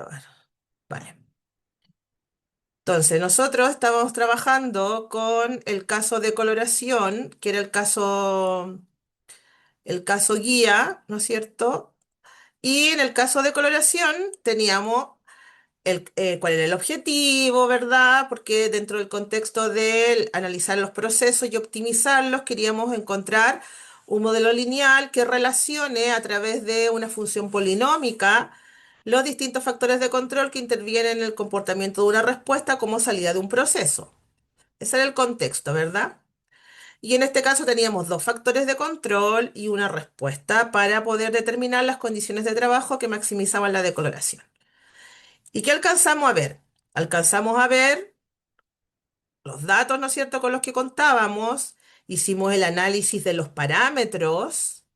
grabar. Vale. Entonces, nosotros estábamos trabajando con el caso de coloración, que era el caso guía, ¿no es cierto? Y en el caso de coloración teníamos cuál era el objetivo, ¿verdad? Porque dentro del contexto de analizar los procesos y optimizarlos, queríamos encontrar un modelo lineal que relacione a través de una función polinómica los distintos factores de control que intervienen en el comportamiento de una respuesta como salida de un proceso. Ese era el contexto, ¿verdad? Y en este caso teníamos dos factores de control y una respuesta para poder determinar las condiciones de trabajo que maximizaban la decoloración. ¿Y qué alcanzamos a ver? Alcanzamos a ver los datos, ¿no es cierto?, con los que contábamos. Hicimos el análisis de los parámetros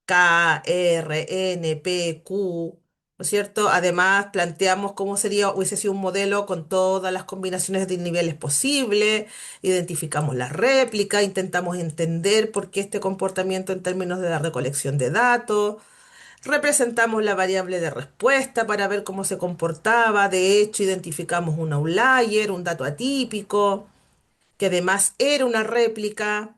K, R, N, P, Q, ¿no es cierto? Además, planteamos cómo hubiese sido un modelo con todas las combinaciones de niveles posibles, identificamos la réplica, intentamos entender por qué este comportamiento en términos de la recolección de datos. Representamos la variable de respuesta para ver cómo se comportaba. De hecho, identificamos un outlier, un dato atípico, que además era una réplica.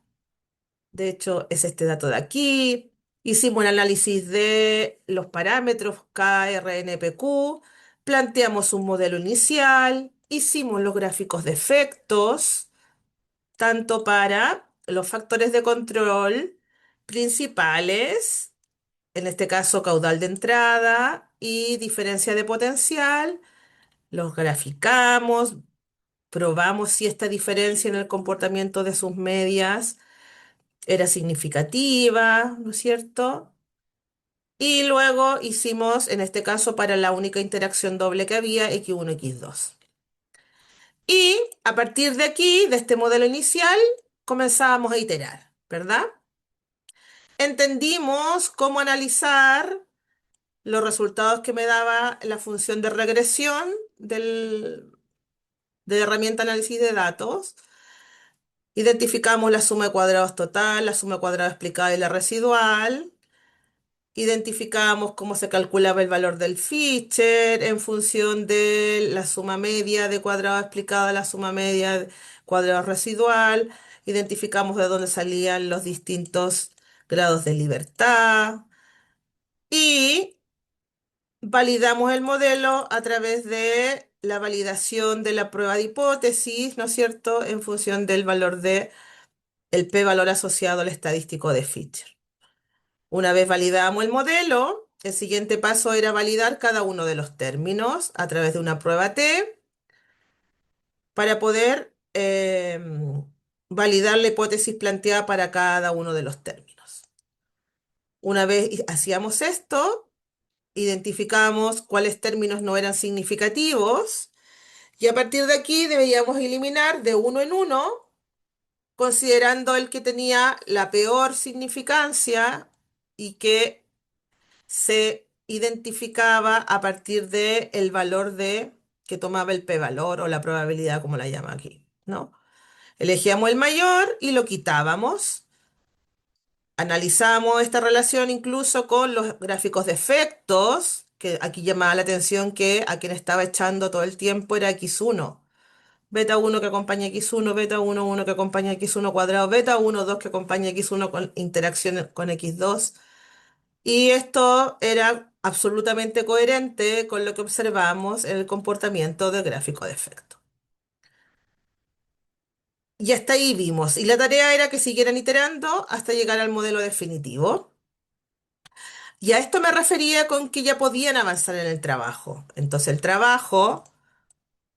De hecho, es este dato de aquí. Hicimos un análisis de los parámetros KRNPQ, planteamos un modelo inicial, hicimos los gráficos de efectos, tanto para los factores de control principales, en este caso caudal de entrada y diferencia de potencial, los graficamos, probamos si esta diferencia en el comportamiento de sus medias era significativa, ¿no es cierto? Y luego hicimos, en este caso, para la única interacción doble que había, X1, X2. Y a partir de aquí, de este modelo inicial, comenzábamos a iterar, ¿verdad? Entendimos cómo analizar los resultados que me daba la función de regresión de la herramienta análisis de datos. Identificamos la suma de cuadrados total, la suma de cuadrados explicada y la residual. Identificamos cómo se calculaba el valor del Fisher en función de la suma media de cuadrado explicada, la suma media de cuadrado residual. Identificamos de dónde salían los distintos grados de libertad. Y validamos el modelo a través de la validación de la prueba de hipótesis, ¿no es cierto?, en función del valor de el p-valor asociado al estadístico de Fisher. Una vez validamos el modelo, el siguiente paso era validar cada uno de los términos a través de una prueba T para poder validar la hipótesis planteada para cada uno de los términos. Una vez hacíamos esto, identificamos cuáles términos no eran significativos y a partir de aquí deberíamos eliminar de uno en uno, considerando el que tenía la peor significancia y que se identificaba a partir del valor que tomaba el p-valor o la probabilidad, como la llama aquí, ¿no? Elegíamos el mayor y lo quitábamos. Analizamos esta relación incluso con los gráficos de efectos, que aquí llamaba la atención que a quien estaba echando todo el tiempo era x1. Beta 1 que acompaña x1, beta 1, 1 que acompaña x1 cuadrado, beta 1, 2 que acompaña x1 con interacción con x2. Y esto era absolutamente coherente con lo que observamos en el comportamiento del gráfico de efecto. Y hasta ahí vimos. Y la tarea era que siguieran iterando hasta llegar al modelo definitivo. Y a esto me refería con que ya podían avanzar en el trabajo. Entonces el trabajo,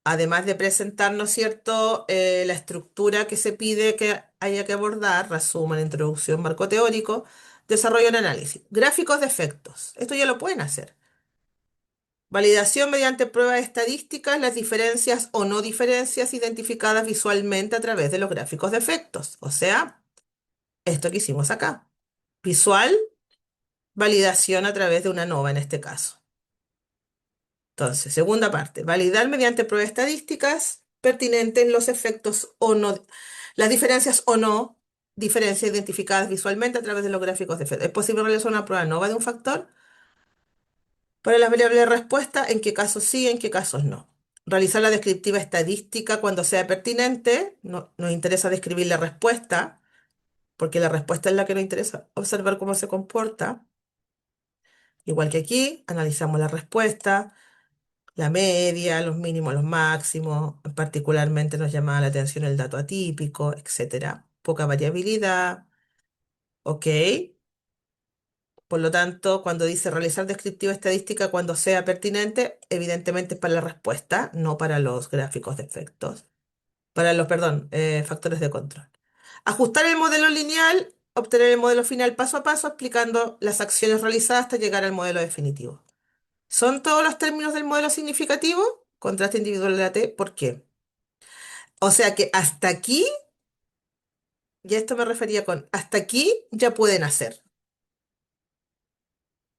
además de presentar, ¿no es cierto?, la estructura que se pide que haya que abordar, resumen, introducción, marco teórico, desarrollo y análisis. Gráficos de efectos. Esto ya lo pueden hacer. Validación mediante pruebas estadísticas, las diferencias o no diferencias identificadas visualmente a través de los gráficos de efectos. O sea, esto que hicimos acá. Visual, validación a través de una ANOVA en este caso. Entonces, segunda parte, validar mediante pruebas estadísticas pertinentes los efectos o no, las diferencias o no diferencias identificadas visualmente a través de los gráficos de efectos. ¿Es posible realizar una prueba ANOVA de un factor? Para las variables de respuesta, en qué casos sí, en qué casos no. Realizar la descriptiva estadística cuando sea pertinente. Nos interesa describir la respuesta, porque la respuesta es la que nos interesa observar cómo se comporta. Igual que aquí, analizamos la respuesta, la media, los mínimos, los máximos. Particularmente nos llamaba la atención el dato atípico, etcétera. Poca variabilidad, ¿ok? Por lo tanto, cuando dice realizar descriptiva estadística cuando sea pertinente, evidentemente es para la respuesta, no para los gráficos de efectos, para los, perdón, factores de control. Ajustar el modelo lineal, obtener el modelo final paso a paso, explicando las acciones realizadas hasta llegar al modelo definitivo. ¿Son todos los términos del modelo significativo? Contraste individual de la T, ¿por qué? O sea que hasta aquí, y a esto me refería con, hasta aquí ya pueden hacer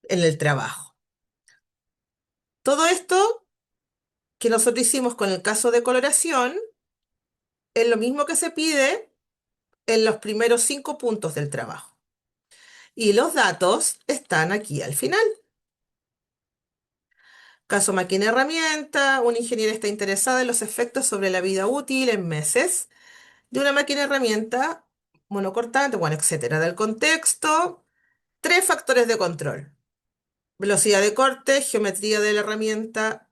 en el trabajo. Todo esto que nosotros hicimos con el caso de coloración es lo mismo que se pide en los primeros 5 puntos del trabajo. Y los datos están aquí al final. Caso máquina herramienta, un ingeniero está interesado en los efectos sobre la vida útil en meses de una máquina herramienta monocortante, bueno, etcétera. Del contexto, 3 factores de control. Velocidad de corte, geometría de la herramienta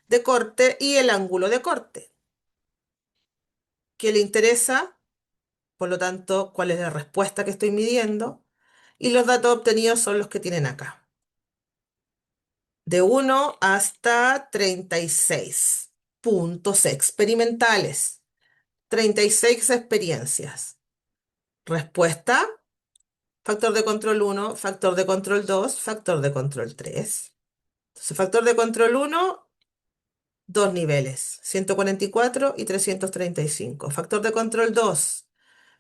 de corte y el ángulo de corte. ¿Qué le interesa? Por lo tanto, cuál es la respuesta que estoy midiendo. Y los datos obtenidos son los que tienen acá. De 1 hasta 36 puntos experimentales. 36 experiencias. Respuesta, factor de control 1, factor de control 2, factor de control 3. Entonces, factor de control 1, 2 niveles, 144 y 335. Factor de control 2,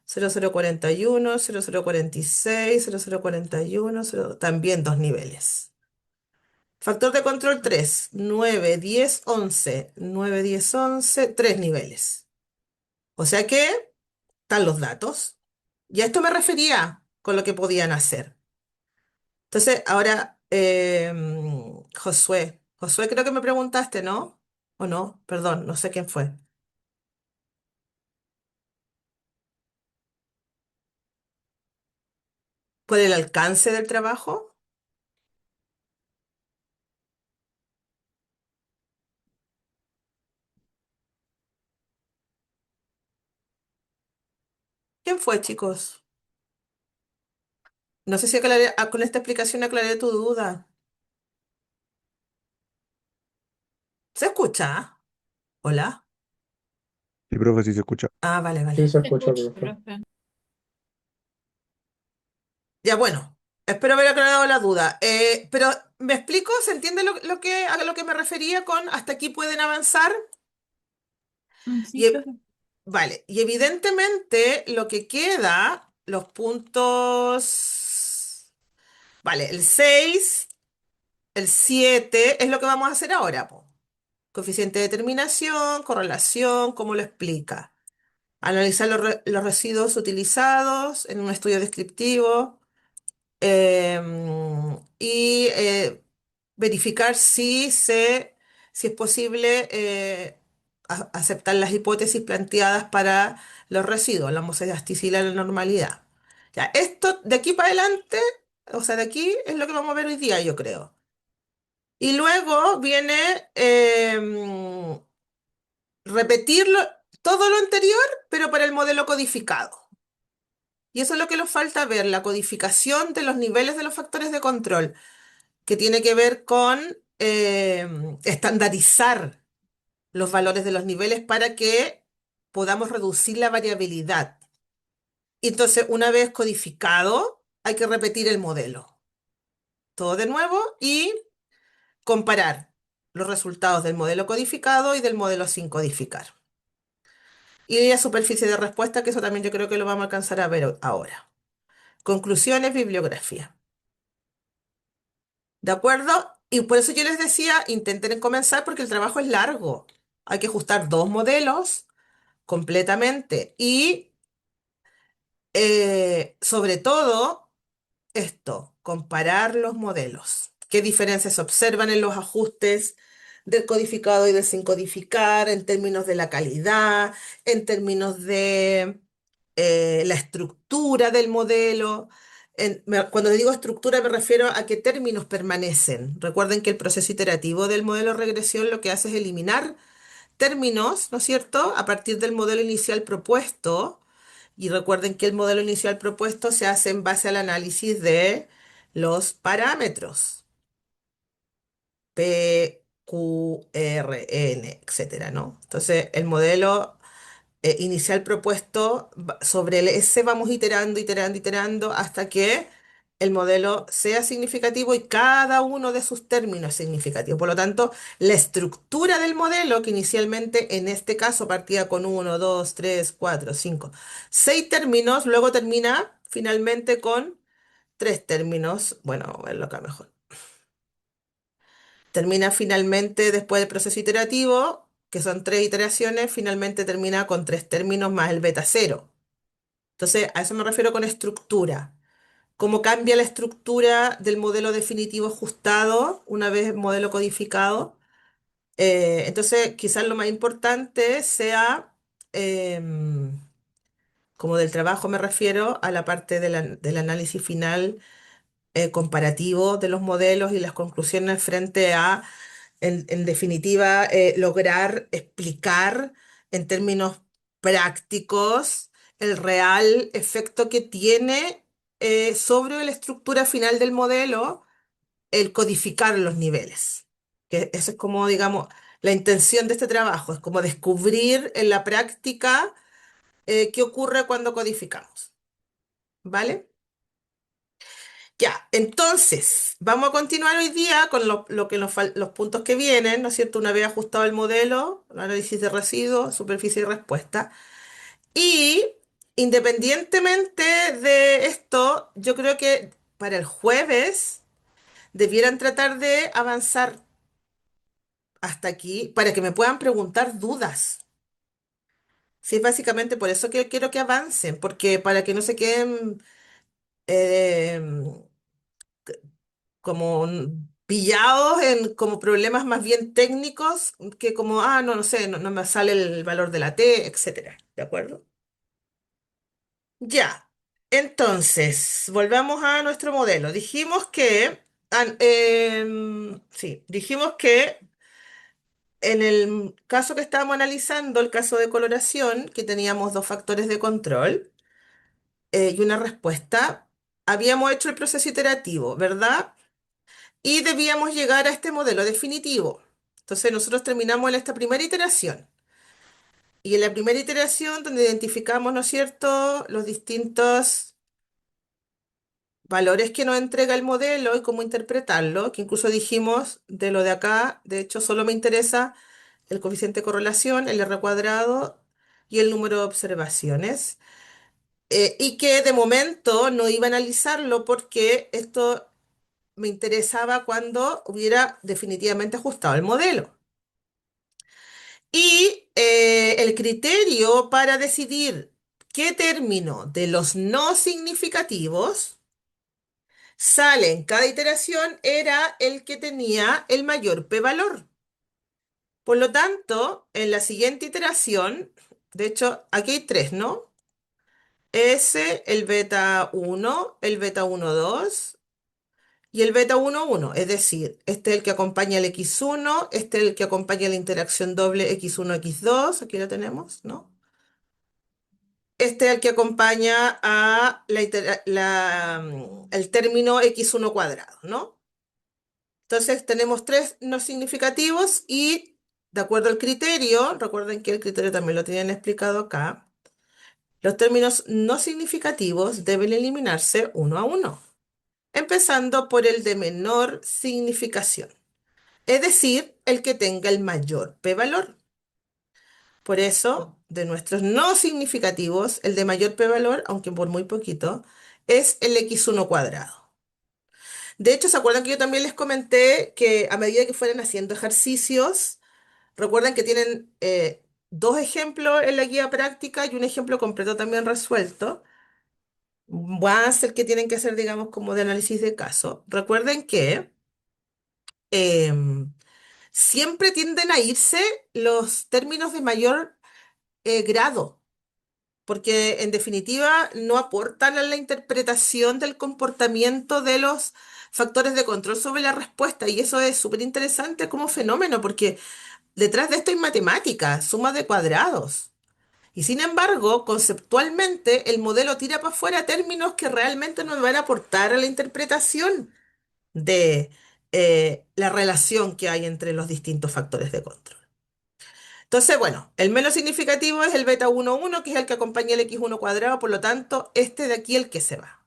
0041, 0046, 0041, también 2 niveles. Factor de control 3, 9, 10, 11, 9, 10, 11, 3 niveles. O sea que están los datos. Y a esto me refería con lo que podían hacer. Entonces, ahora, Josué, creo que me preguntaste, ¿no? ¿O no? Perdón, no sé quién fue. ¿Por el alcance del trabajo? ¿Quién fue, chicos? No sé si con esta explicación aclaré tu duda. ¿Se escucha? ¿Hola? Sí, profe, sí se escucha. Ah, vale, Sí, vale. se Se escucha, escucha, profe. profe. Ya, bueno, espero haber aclarado la duda. Pero, ¿me explico? ¿Se entiende a lo que me refería con hasta aquí pueden avanzar? Sí, Y, profe. vale, y evidentemente lo que queda, los puntos, vale, el 6, el 7 es lo que vamos a hacer ahora, po. Coeficiente de determinación, correlación, ¿cómo lo explica? Analizar los residuos utilizados en un estudio descriptivo. Y verificar si es posible aceptar las hipótesis planteadas para los residuos, la mosaicistica y la normalidad. Ya, esto de aquí para adelante, o sea, de aquí es lo que vamos a ver hoy día, yo creo. Y luego viene repetirlo, todo lo anterior, pero para el modelo codificado. Y eso es lo que nos falta ver, la codificación de los niveles de los factores de control, que tiene que ver con estandarizar los valores de los niveles para que podamos reducir la variabilidad. Y entonces, una vez codificado, hay que repetir el modelo. Todo de nuevo y comparar los resultados del modelo codificado y del modelo sin codificar. Y la superficie de respuesta, que eso también yo creo que lo vamos a alcanzar a ver ahora. Conclusiones, bibliografía. ¿De acuerdo? Y por eso yo les decía, intenten comenzar porque el trabajo es largo. Hay que ajustar 2 modelos completamente y sobre todo esto, comparar los modelos. qué diferencias se observan en los ajustes del codificado y del sin codificar, en términos de la calidad, en términos de la estructura del modelo. Cuando digo estructura me refiero a qué términos permanecen. Recuerden que el proceso iterativo del modelo de regresión lo que hace es eliminar términos, ¿no es cierto?, a partir del modelo inicial propuesto. Y recuerden que el modelo inicial propuesto se hace en base al análisis de los parámetros P, Q, R, N, etcétera, ¿no? Entonces, el modelo inicial propuesto, sobre ese vamos iterando, iterando, iterando hasta que el modelo sea significativo y cada uno de sus términos es significativo. Por lo tanto, la estructura del modelo, que inicialmente en este caso partía con uno, 2, 3, 4, 5, 6 términos, luego termina finalmente con 3 términos. Bueno, vamos a verlo acá mejor. Termina finalmente después del proceso iterativo, que son 3 iteraciones, finalmente termina con 3 términos más el beta cero. Entonces, a eso me refiero con estructura. Cómo cambia la estructura del modelo definitivo ajustado una vez el modelo codificado. Entonces, quizás lo más importante sea, em, como del trabajo me refiero, a la parte del análisis final comparativo de los modelos y las conclusiones frente a, en definitiva, lograr explicar en términos prácticos el real efecto que tiene sobre la estructura final del modelo el codificar los niveles. Que eso es como, digamos, la intención de este trabajo, es como descubrir en la práctica qué ocurre cuando codificamos. ¿Vale? Ya, entonces, vamos a continuar hoy día con lo que los puntos que vienen, ¿no es cierto? Una vez ajustado el modelo, el análisis de residuos, superficie y respuesta. Y independientemente de esto, yo creo que para el jueves debieran tratar de avanzar hasta aquí para que me puedan preguntar dudas. Sí, es básicamente por eso que quiero que avancen, porque para que no se queden eh, como pillados en como problemas más bien técnicos que como, no, no sé, no, no me sale el valor de la T, etcétera. ¿De acuerdo? Ya. Entonces, volvamos a nuestro modelo. Dijimos que, sí, dijimos que en el caso que estábamos analizando, el caso de coloración, que teníamos dos factores de control y una respuesta, habíamos hecho el proceso iterativo, ¿verdad? Y debíamos llegar a este modelo definitivo. Entonces nosotros terminamos en esta primera iteración. Y en la primera iteración, donde identificamos, ¿no es cierto?, los distintos valores que nos entrega el modelo y cómo interpretarlo, que incluso dijimos de lo de acá, de hecho solo me interesa el coeficiente de correlación, el R cuadrado y el número de observaciones. Y que de momento no iba a analizarlo porque esto me interesaba cuando hubiera definitivamente ajustado el modelo. Y el criterio para decidir qué término de los no significativos sale en cada iteración era el que tenía el mayor p-valor. Por lo tanto, en la siguiente iteración, de hecho, aquí hay tres, ¿no? S, el beta uno, el beta uno 2 y el beta uno uno. Es decir, este es el que acompaña el X1, este es el que acompaña la interacción doble X1, X2, aquí lo tenemos, ¿no? Este es el que acompaña a el término X1 cuadrado, ¿no? Entonces tenemos tres no significativos y de acuerdo al criterio, recuerden que el criterio también lo tienen explicado acá, los términos no significativos deben eliminarse uno a uno, empezando por el de menor significación, es decir, el que tenga el mayor p-valor. Por eso, de nuestros no significativos, el de mayor p-valor, aunque por muy poquito, es el x1 cuadrado. De hecho, ¿se acuerdan que yo también les comenté que a medida que fueran haciendo ejercicios, recuerden que tienen dos ejemplos en la guía práctica y un ejemplo completo también resuelto? Va a ser que tienen que hacer, digamos, como de análisis de caso. Recuerden que em, siempre tienden a irse los términos de mayor grado, porque en definitiva no aportan a la interpretación del comportamiento de los factores de control sobre la respuesta. Y eso es súper interesante como fenómeno, porque detrás de esto hay matemáticas, sumas de cuadrados. Y sin embargo, conceptualmente, el modelo tira para afuera términos que realmente nos van a aportar a la interpretación de la relación que hay entre los distintos factores de control. Entonces, bueno, el menos significativo es el beta 1,1, que es el que acompaña el x1 cuadrado, por lo tanto, este de aquí el que se va.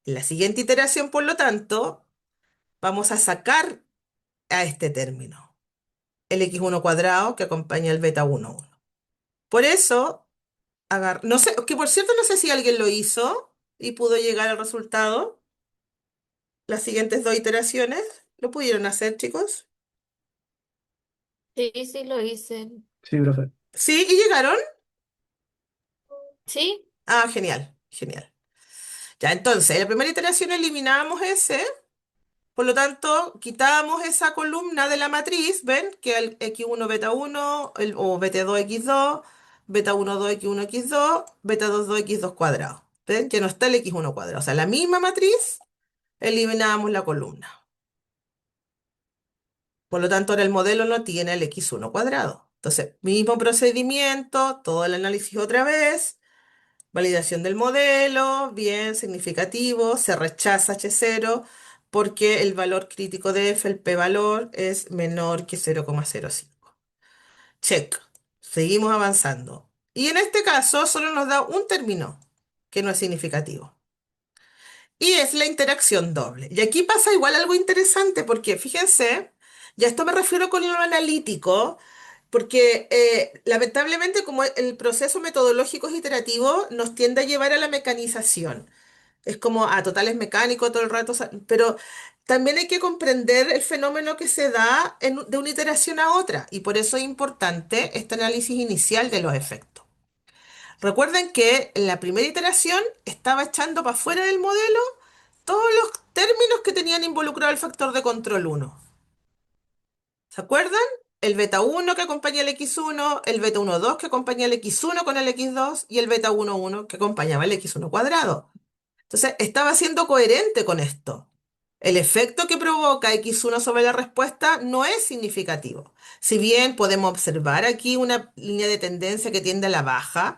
En la siguiente iteración, por lo tanto, vamos a sacar a este término, el x1 cuadrado que acompaña el beta 1,1. Por eso, no sé, que por cierto no sé si alguien lo hizo y pudo llegar al resultado. Las siguientes dos iteraciones, ¿lo pudieron hacer, chicos? Sí, sí lo hice. Sí, profe. Sí, y llegaron. Sí, Ah, genial, genial. Ya, entonces, en la primera iteración eliminábamos ese. Por lo tanto, quitamos esa columna de la matriz, ¿ven? Que el x1 beta 1, o beta 2 x2, beta 1 2 x1 x2, beta 2 2 x2 cuadrado. ¿Ven? Que no está el x1 cuadrado. O sea, la misma matriz, eliminábamos la columna. Por lo tanto, ahora el modelo no tiene el x1 cuadrado. Entonces, mismo procedimiento, todo el análisis otra vez, validación del modelo, bien, significativo, se rechaza H0 porque el valor crítico de F, el p-valor, es menor que 0,05. Check. Seguimos avanzando. Y en este caso solo nos da un término que no es significativo. Y es la interacción doble. Y aquí pasa igual algo interesante porque fíjense, ya esto me refiero con lo analítico, porque lamentablemente como el proceso metodológico es iterativo, nos tiende a llevar a la mecanización. Es como, total es mecánico todo el rato, pero también hay que comprender el fenómeno que se da de una iteración a otra, y por eso es importante este análisis inicial de los efectos. Recuerden que en la primera iteración estaba echando para fuera del modelo todos los términos que tenían involucrado el factor de control 1. ¿Se acuerdan? El beta 1 que acompaña el x1, el beta 1,2 que acompaña el x1 con el x2 y el beta 1,1 que acompañaba el x1 cuadrado. Entonces, estaba siendo coherente con esto. El efecto que provoca x1 sobre la respuesta no es significativo. Si bien podemos observar aquí una línea de tendencia que tiende a la baja,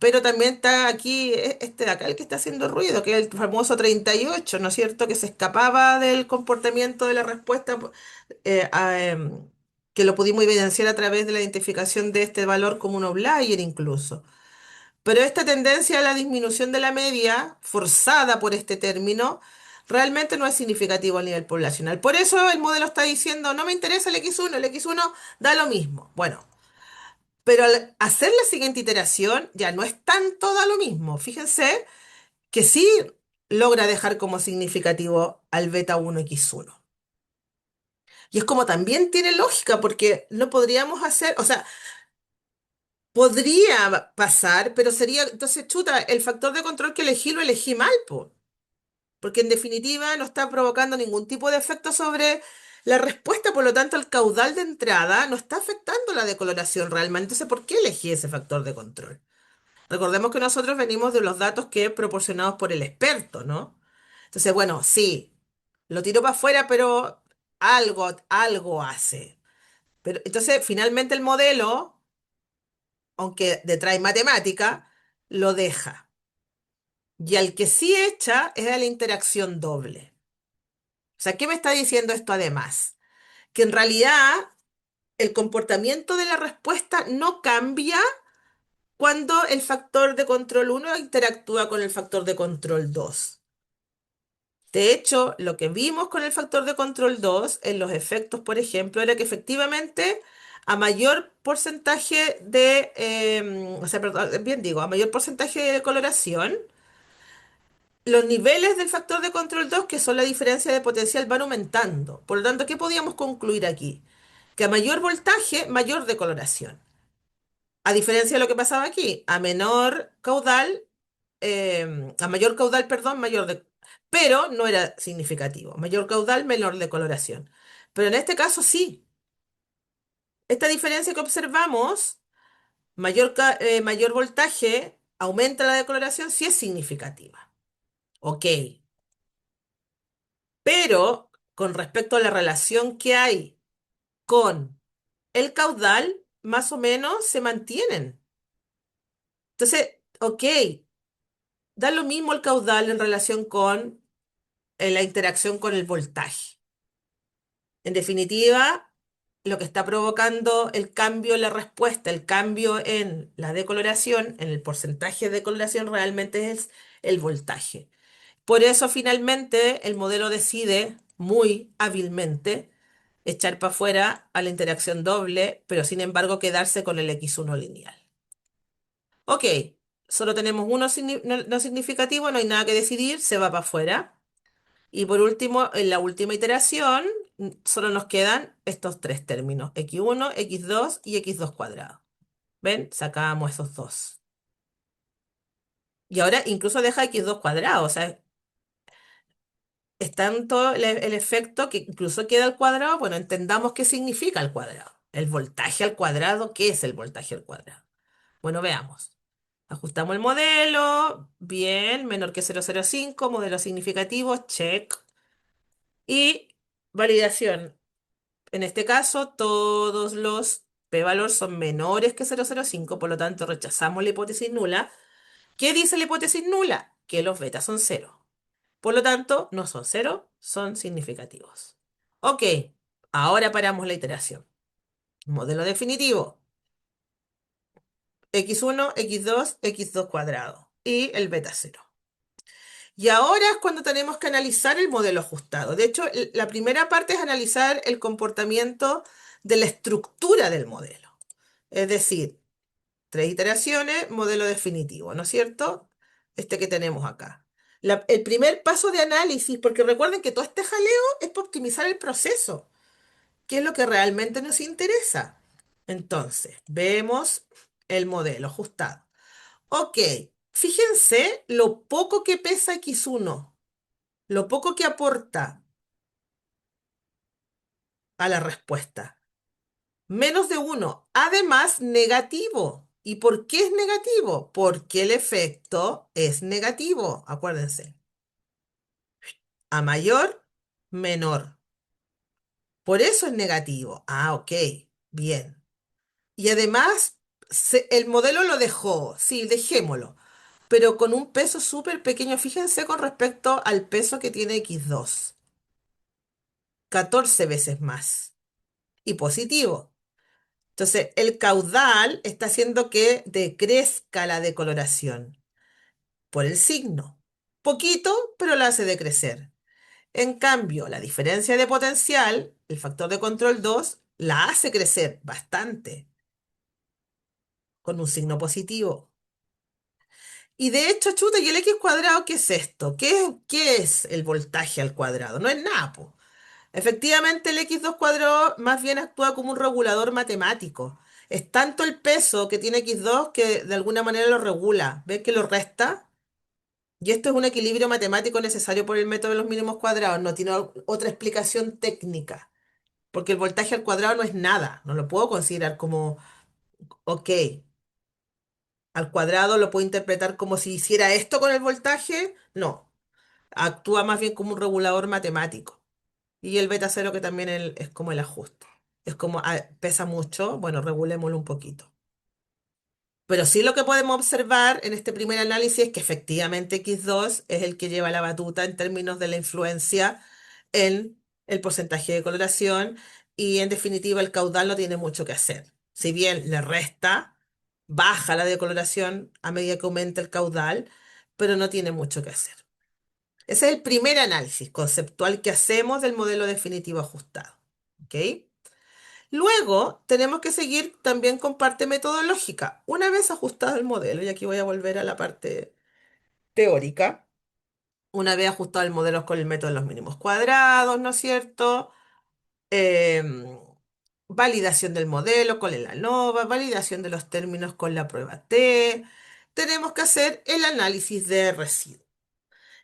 pero también está aquí este de acá el que está haciendo ruido, que es el famoso 38, ¿no es cierto? Que se escapaba del comportamiento de la respuesta, que lo pudimos evidenciar a través de la identificación de este valor como un outlier incluso. Pero esta tendencia a la disminución de la media, forzada por este término, realmente no es significativo a nivel poblacional. Por eso el modelo está diciendo, no me interesa el X1 da lo mismo. Bueno, pero al hacer la siguiente iteración ya no es tanto da lo mismo. Fíjense que sí logra dejar como significativo al beta 1 X1. Y es como también tiene lógica, porque no podríamos hacer, o sea, podría pasar, pero sería, entonces, chuta, el factor de control que elegí lo elegí mal, po, porque en definitiva no está provocando ningún tipo de efecto sobre la respuesta, por lo tanto, el caudal de entrada no está afectando la decoloración realmente. Entonces, ¿por qué elegí ese factor de control? Recordemos que nosotros venimos de los datos que proporcionados por el experto, ¿no? Entonces, bueno, sí, lo tiro para afuera, pero algo hace. Pero entonces, finalmente el modelo, aunque detrae matemática, lo deja. Y al que sí echa es a la interacción doble. O sea, ¿qué me está diciendo esto además? Que en realidad el comportamiento de la respuesta no cambia cuando el factor de control 1 interactúa con el factor de control 2. De hecho, lo que vimos con el factor de control 2 en los efectos, por ejemplo, era que efectivamente a mayor porcentaje de, o sea, perdón, bien digo, a mayor porcentaje de coloración, los niveles del factor de control 2, que son la diferencia de potencial, van aumentando. Por lo tanto, ¿qué podíamos concluir aquí? Que a mayor voltaje, mayor decoloración. A diferencia de lo que pasaba aquí, a menor caudal, a mayor caudal, perdón, pero no era significativo. Mayor caudal, menor decoloración. Pero en este caso sí. Esta diferencia que observamos, mayor voltaje, aumenta la decoloración, sí es significativa. Ok. Pero con respecto a la relación que hay con el caudal, más o menos se mantienen. Entonces, ok, da lo mismo el caudal en relación con la interacción con el voltaje. En definitiva, lo que está provocando el cambio en la respuesta, el cambio en la decoloración, en el porcentaje de decoloración, realmente es el voltaje. Por eso, finalmente, el modelo decide muy hábilmente echar para afuera a la interacción doble, pero sin embargo quedarse con el X1 lineal. Ok, solo tenemos uno no significativo, no hay nada que decidir, se va para afuera. Y por último, en la última iteración, solo nos quedan estos tres términos, x1, x2 y x2 cuadrado. ¿Ven? Sacamos esos dos. Y ahora incluso deja x2 cuadrado, o sea, es tanto el efecto que incluso queda al cuadrado. Bueno, entendamos qué significa el cuadrado. El voltaje al cuadrado, ¿qué es el voltaje al cuadrado? Bueno, veamos. Ajustamos el modelo, bien, menor que 0,05, modelo significativo, check. Y validación. En este caso, todos los p-valores son menores que 0,05, por lo tanto rechazamos la hipótesis nula. ¿Qué dice la hipótesis nula? Que los betas son cero. Por lo tanto, no son cero, son significativos. Ok, ahora paramos la iteración. Modelo definitivo. X1, X2, X2 cuadrado. Y el beta cero. Y ahora es cuando tenemos que analizar el modelo ajustado. De hecho, la primera parte es analizar el comportamiento de la estructura del modelo. Es decir, tres iteraciones, modelo definitivo, ¿no es cierto? Este que tenemos acá. El primer paso de análisis, porque recuerden que todo este jaleo es para optimizar el proceso, que es lo que realmente nos interesa. Entonces, vemos el modelo ajustado. Ok, fíjense lo poco que pesa X1, lo poco que aporta a la respuesta. Menos de uno. Además, negativo. ¿Y por qué es negativo? Porque el efecto es negativo, acuérdense. A mayor, menor. Por eso es negativo. Ah, ok, bien. Y además, el modelo lo dejó, sí, dejémoslo, pero con un peso súper pequeño. Fíjense con respecto al peso que tiene X2, 14 veces más. Y positivo. Entonces, el caudal está haciendo que decrezca la decoloración por el signo. Poquito, pero la hace decrecer. En cambio, la diferencia de potencial, el factor de control 2, la hace crecer bastante con un signo positivo. Y de hecho, chuta, ¿y el x cuadrado qué es esto? ¿Qué es el voltaje al cuadrado? No es nada, po. Efectivamente, el x2 cuadrado más bien actúa como un regulador matemático. Es tanto el peso que tiene x2 que de alguna manera lo regula. ¿Ves que lo resta? Y esto es un equilibrio matemático necesario por el método de los mínimos cuadrados. No tiene otra explicación técnica. Porque el voltaje al cuadrado no es nada. No lo puedo considerar como, ok, al cuadrado lo puedo interpretar como si hiciera esto con el voltaje. No, actúa más bien como un regulador matemático. Y el beta cero que también es como el ajuste. Es como, pesa mucho, bueno, regulémoslo un poquito. Pero sí lo que podemos observar en este primer análisis es que efectivamente X2 es el que lleva la batuta en términos de la influencia en el porcentaje de coloración y en definitiva el caudal no tiene mucho que hacer. Si bien le resta, baja la decoloración a medida que aumenta el caudal, pero no tiene mucho que hacer. Ese es el primer análisis conceptual que hacemos del modelo definitivo ajustado. ¿Ok? Luego tenemos que seguir también con parte metodológica. Una vez ajustado el modelo, y aquí voy a volver a la parte teórica, una vez ajustado el modelo con el método de los mínimos cuadrados, ¿no es cierto? Em, Validación del modelo con el ANOVA, validación de los términos con la prueba T. Tenemos que hacer el análisis de residuo.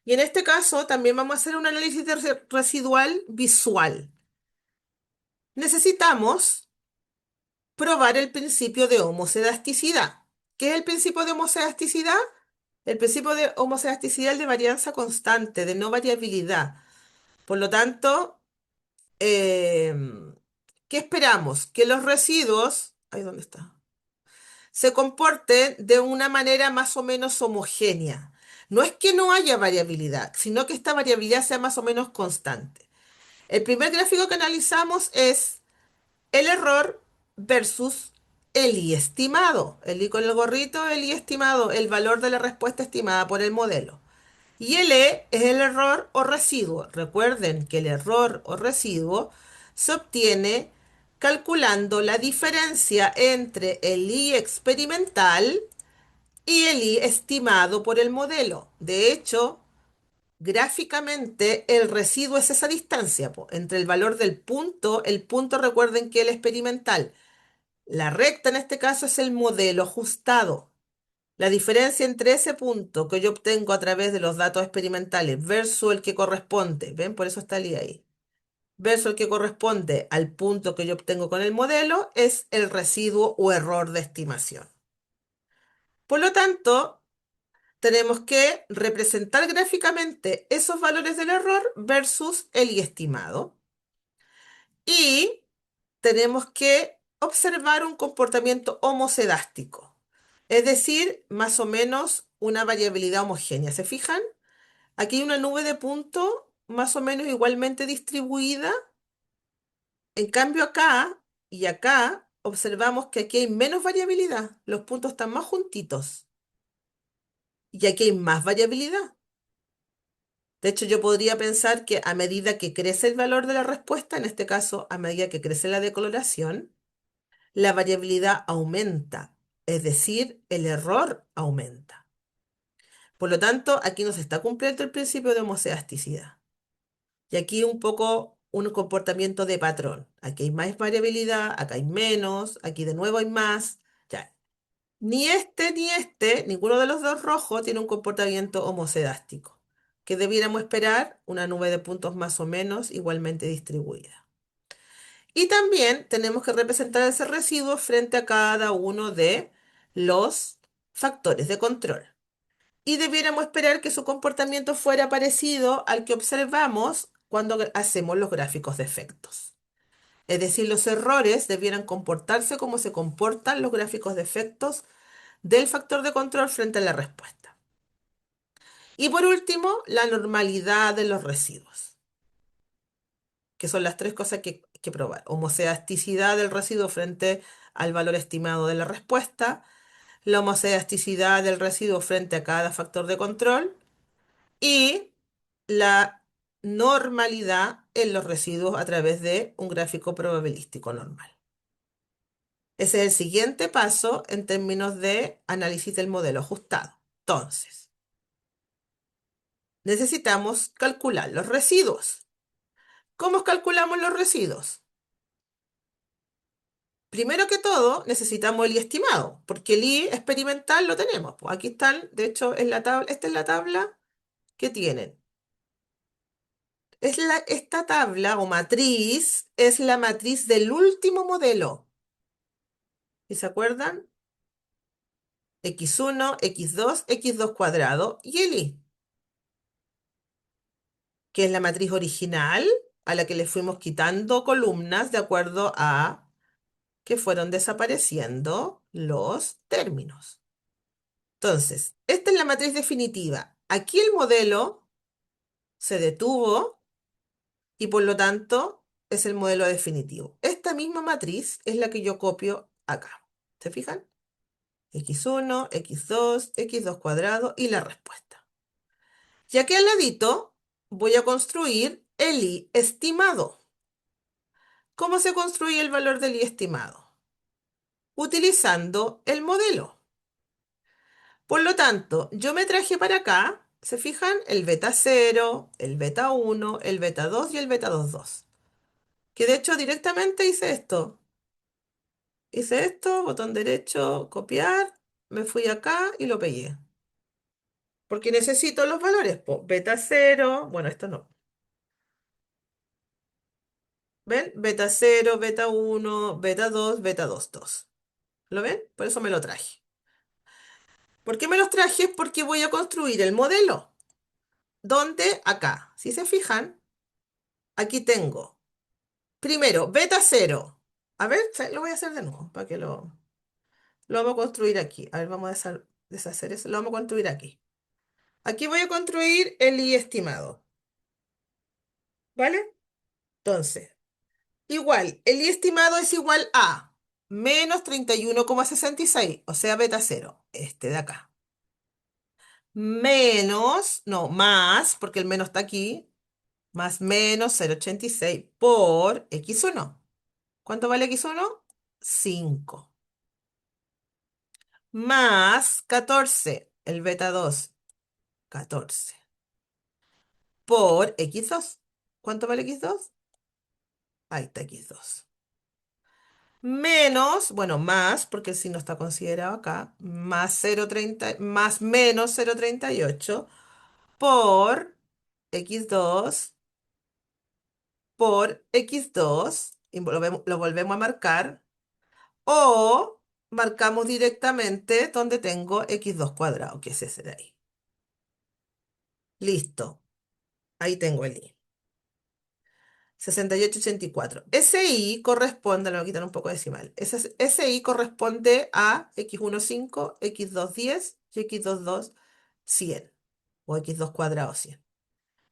Y en este caso también vamos a hacer un análisis de residual visual. necesitamos probar el principio de homoselasticidad. ¿Qué es el principio de homoselasticidad? El principio de homoselasticidad es de varianza constante, de no variabilidad. Por lo tanto, ¿qué esperamos? Que los residuos, ahí dónde está, se comporten de una manera más o menos homogénea. No es que no haya variabilidad, sino que esta variabilidad sea más o menos constante. El primer gráfico que analizamos es el error versus el I estimado. El I con el gorrito, el I estimado, el valor de la respuesta estimada por el modelo. Y el E es el error o residuo. Recuerden que el error o residuo se obtiene calculando la diferencia entre el I experimental y el I estimado por el modelo. De hecho, gráficamente el residuo es esa distancia po, entre el valor del punto, el punto recuerden que el experimental, la recta en este caso es el modelo ajustado. La diferencia entre ese punto que yo obtengo a través de los datos experimentales versus el que corresponde, ¿ven? Por eso está el I ahí, versus el que corresponde al punto que yo obtengo con el modelo es el residuo o error de estimación. Por lo tanto, tenemos que representar gráficamente esos valores del error versus el I estimado. Y tenemos que observar un comportamiento homocedástico, es decir, más o menos una variabilidad homogénea. ¿Se fijan? Aquí hay una nube de puntos más o menos igualmente distribuida. En cambio acá y acá observamos que aquí hay menos variabilidad. Los puntos están más juntitos y aquí hay más variabilidad. De hecho, yo podría pensar que a medida que crece el valor de la respuesta, en este caso, a medida que crece la decoloración, la variabilidad aumenta, es decir, el error aumenta. Por lo tanto, aquí no se está cumpliendo el principio de homocedasticidad. Y aquí un poco un comportamiento de patrón. Aquí hay más variabilidad, acá hay menos, aquí de nuevo hay más. Ya. Ni este, ninguno de los dos rojos tiene un comportamiento homocedástico, que debiéramos esperar una nube de puntos más o menos igualmente distribuida. Y también tenemos que representar ese residuo frente a cada uno de los factores de control. Y debiéramos esperar que su comportamiento fuera parecido al que observamos cuando hacemos los gráficos de efectos. Es decir, los errores debieran comportarse como se comportan los gráficos de efectos del factor de control frente a la respuesta. Y por último, la normalidad de los residuos, que son las tres cosas que hay que probar. Homocedasticidad del residuo frente al valor estimado de la respuesta, la homocedasticidad del residuo frente a cada factor de control y la normalidad en los residuos a través de un gráfico probabilístico normal. Ese es el siguiente paso en términos de análisis del modelo ajustado. Entonces, necesitamos calcular los residuos. ¿Cómo calculamos los residuos? Primero que todo, necesitamos el I estimado, porque el I experimental lo tenemos. Pues aquí están, de hecho, en la tabla, esta es la tabla que tienen. Esta tabla o matriz es la matriz del último modelo. ¿Y se acuerdan? X1, X2, X2 cuadrado y el Y, que es la matriz original a la que le fuimos quitando columnas de acuerdo a que fueron desapareciendo los términos. Entonces, esta es la matriz definitiva. Aquí el modelo se detuvo y por lo tanto es el modelo definitivo. Esta misma matriz es la que yo copio acá. ¿Se fijan? X1, X2, X2 cuadrado y la respuesta. Y aquí al ladito voy a construir el I estimado. ¿Cómo se construye el valor del I estimado? Utilizando el modelo. Por lo tanto, yo me traje para acá, ¿se fijan? El beta 0, el beta 1, el beta 2 y el beta 2.2. Que de hecho directamente hice esto. Hice esto, botón derecho, copiar, me fui acá y lo pegué. Porque necesito los valores. Po. Beta 0, bueno, esto no. ¿Ven? Beta cero, beta uno, beta 2, beta 2, 2. ¿Lo ven? Por eso me lo traje. ¿Por qué me los traje? Porque voy a construir el modelo. ¿Dónde? Acá. Si se fijan, aquí tengo. Primero, beta cero. A ver, lo voy a hacer de nuevo para que lo vamos a construir aquí. A ver, vamos a deshacer eso. Lo vamos a construir aquí. Aquí voy a construir el I estimado. ¿Vale? Entonces, igual, el I estimado es igual a menos 31,66, o sea, beta cero, este de acá. Menos, no, más, porque el menos está aquí, más menos 0,86 por x1. ¿Cuánto vale x1? 5. Más 14, el beta 2, 14. Por x2. ¿Cuánto vale x2? Ahí está x2. Menos, bueno, más, porque el signo está considerado acá, más 0,30, más menos 0,38 por x2 por x2, y lo volvemos a marcar, o marcamos directamente donde tengo x2 cuadrado, que es ese de ahí. Listo, ahí tengo el i. 68,84. Ese i corresponde, le voy a quitar un poco de decimal. Ese i corresponde a x1,5, x2,10 y x2,2, 100. O x2 cuadrado 100.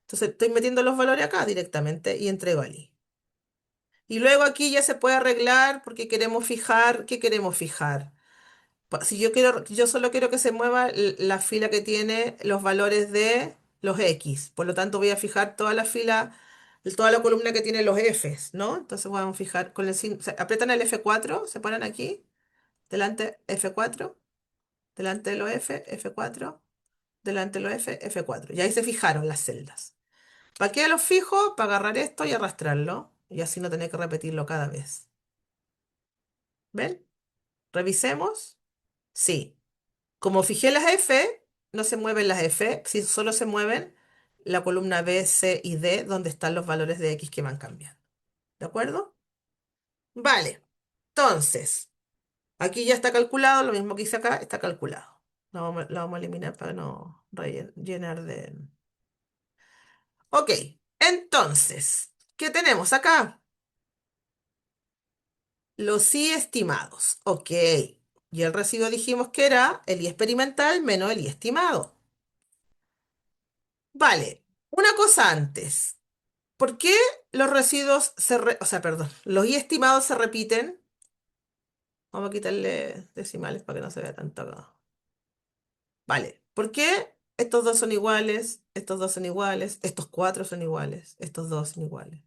Entonces estoy metiendo los valores acá directamente y entrego el i. Y luego aquí ya se puede arreglar porque queremos fijar, ¿qué queremos fijar? Si yo quiero, yo solo quiero que se mueva la fila que tiene los valores de los X. Por lo tanto, voy a fijar toda la fila, toda la columna que tiene los Fs, ¿no? Entonces vamos a fijar con el signo, aprietan el F4, se ponen aquí, delante F4, delante de los F4, delante de los F4. Y ahí se fijaron las celdas. ¿Para qué los fijo? Para agarrar esto y arrastrarlo. Y así no tener que repetirlo cada vez. ¿Ven? Revisemos. Sí. Como fijé las F, no se mueven las F, si solo se mueven la columna B, C y D, donde están los valores de X que van cambiando. ¿De acuerdo? Vale. Entonces, aquí ya está calculado, lo mismo que hice acá, está calculado. Lo vamos a eliminar para no llenar de... Ok, entonces, ¿qué tenemos acá? Los I estimados. Ok. Y el residuo dijimos que era el I experimental menos el I estimado. Vale, una cosa antes. ¿Por qué los residuos o sea, perdón, los I estimados se repiten? Vamos a quitarle decimales para que no se vea tanto acá. Vale, ¿por qué estos dos son iguales, estos dos son iguales, estos cuatro son iguales, estos dos son iguales?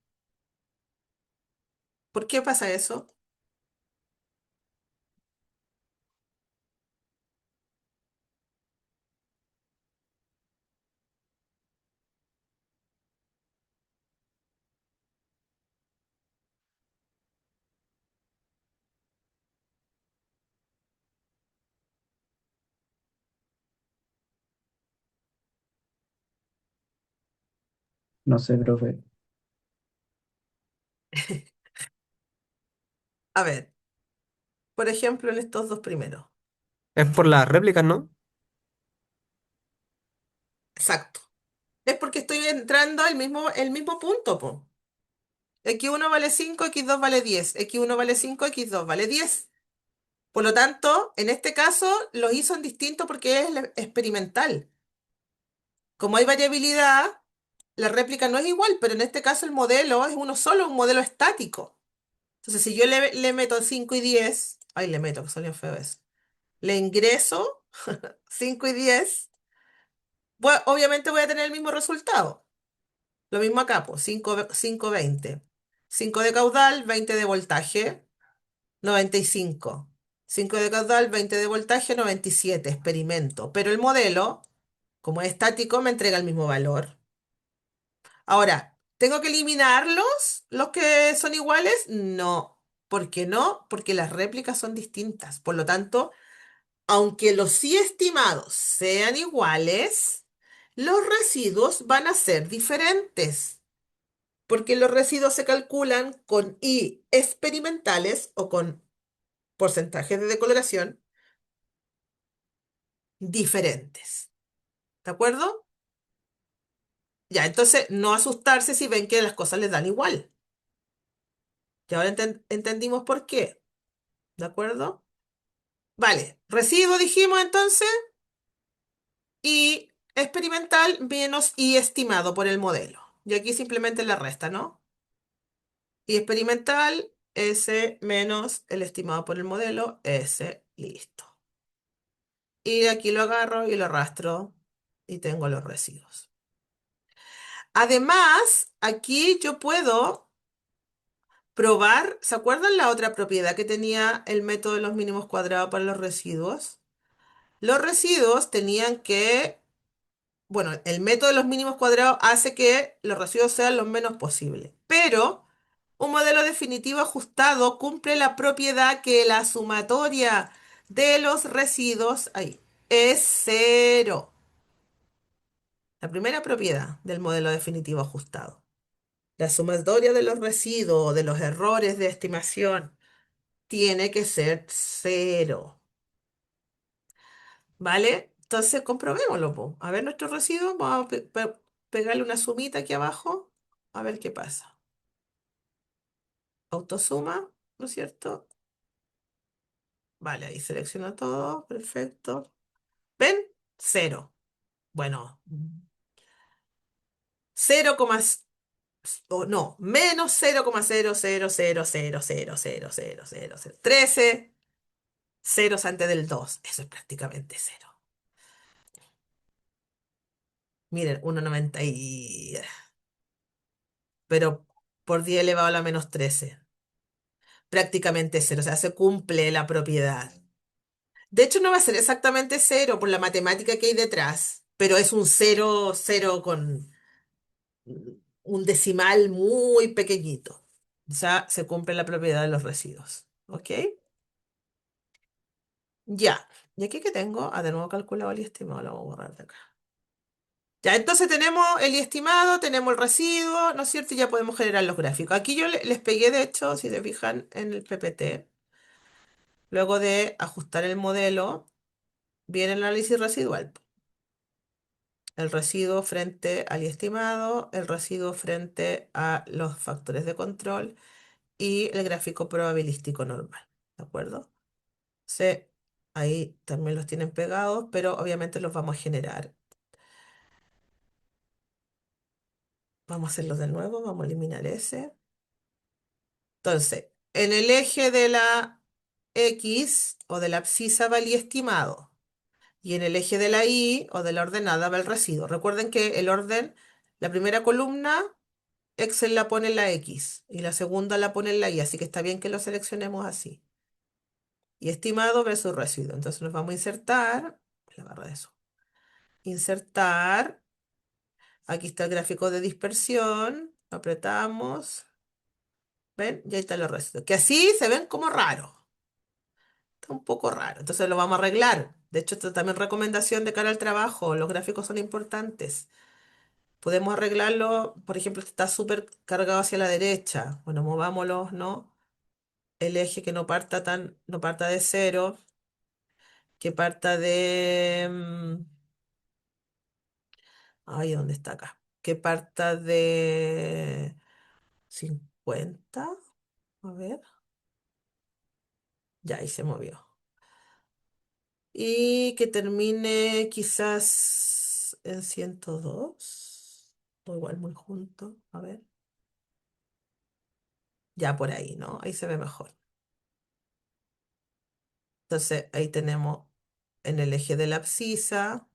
¿Por qué pasa eso? No sé, profe. A ver, por ejemplo, en estos dos primeros. Es por las réplicas, ¿no? Exacto. Es porque estoy entrando al mismo punto, po. X1 vale 5, X2 vale 10. X1 vale 5, X2 vale 10. Por lo tanto, en este caso, los I son distintos porque es experimental. Como hay variabilidad, la réplica no es igual, pero en este caso el modelo es uno solo, un modelo estático. Entonces, si yo le meto 5 y 10, ay, le meto, que salió feo eso. Le ingreso 5 y 10, obviamente voy a tener el mismo resultado. Lo mismo acá, pues, 5, 20. 5 de caudal, 20 de voltaje, 95. 5 de caudal, 20 de voltaje, 97. Experimento. Pero el modelo, como es estático, me entrega el mismo valor. Ahora, ¿tengo que eliminarlos, los que son iguales? No. ¿Por qué no? Porque las réplicas son distintas. Por lo tanto, aunque los sí estimados sean iguales, los residuos van a ser diferentes. Porque los residuos se calculan con I experimentales o con porcentajes de decoloración diferentes. ¿De acuerdo? Ya, entonces no asustarse si ven que las cosas les dan igual. Y ahora entendimos por qué. ¿De acuerdo? Vale, residuo dijimos entonces y experimental menos y estimado por el modelo. Y aquí simplemente la resta, ¿no? Y experimental, S menos el estimado por el modelo, S, listo. Y aquí lo agarro y lo arrastro y tengo los residuos. Además, aquí yo puedo probar, ¿se acuerdan la otra propiedad que tenía el método de los mínimos cuadrados para los residuos? Los residuos tenían que, bueno, el método de los mínimos cuadrados hace que los residuos sean lo menos posible, pero un modelo definitivo ajustado cumple la propiedad que la sumatoria de los residuos ahí es cero. La primera propiedad del modelo definitivo ajustado. La sumatoria de los residuos o de los errores de estimación tiene que ser cero. ¿Vale? Entonces comprobémoslo, po. A ver nuestros residuos. Vamos a pegarle una sumita aquí abajo. A ver qué pasa. Autosuma, ¿no es cierto? Vale, ahí selecciono todo. Perfecto. ¿Ven? Cero. Bueno, 0, o no, menos 0,00000000013 ceros antes del 2. Eso es prácticamente cero. Miren, 1,90 pero por 10 elevado a la menos 13. Prácticamente cero, o sea, se cumple la propiedad. De hecho, no va a ser exactamente cero por la matemática que hay detrás, pero es un cero, cero con un decimal muy pequeñito. O sea, se cumple la propiedad de los residuos. ¿Ok? Ya. ¿Y aquí qué tengo? Ah, de nuevo calculado el estimado, lo voy a borrar de acá. Ya, entonces tenemos el estimado, tenemos el residuo, ¿no es cierto? Y ya podemos generar los gráficos. Aquí yo les pegué, de hecho, si se fijan, en el PPT. Luego de ajustar el modelo, viene el análisis residual. El residuo frente al estimado, el residuo frente a los factores de control y el gráfico probabilístico normal. ¿De acuerdo? Sí, ahí también los tienen pegados, pero obviamente los vamos a generar. Vamos a hacerlo de nuevo, vamos a eliminar ese. Entonces, en el eje de la X o de la abscisa va el estimado. Y en el eje de la Y o de la ordenada va el residuo. Recuerden que el orden, la primera columna, Excel la pone en la X y la segunda la pone en la Y, así que está bien que lo seleccionemos así. Y estimado versus residuo. Entonces nos vamos a insertar, la barra de eso. Insertar, aquí está el gráfico de dispersión, apretamos, ¿ven? Y ahí están los residuos, que así se ven como raros. Está un poco raro, entonces lo vamos a arreglar. De hecho, esto también recomendación de cara al trabajo, los gráficos son importantes. Podemos arreglarlo, por ejemplo, este está súper cargado hacia la derecha. Bueno, movámoslo, ¿no? El eje que no parta de cero, que parta de, ay, ¿dónde está acá? Que parta de 50, a ver, ya ahí se movió. Y que termine quizás en 102, o igual muy junto, a ver, ya por ahí, ¿no? Ahí se ve mejor. Entonces ahí tenemos en el eje de la abscisa,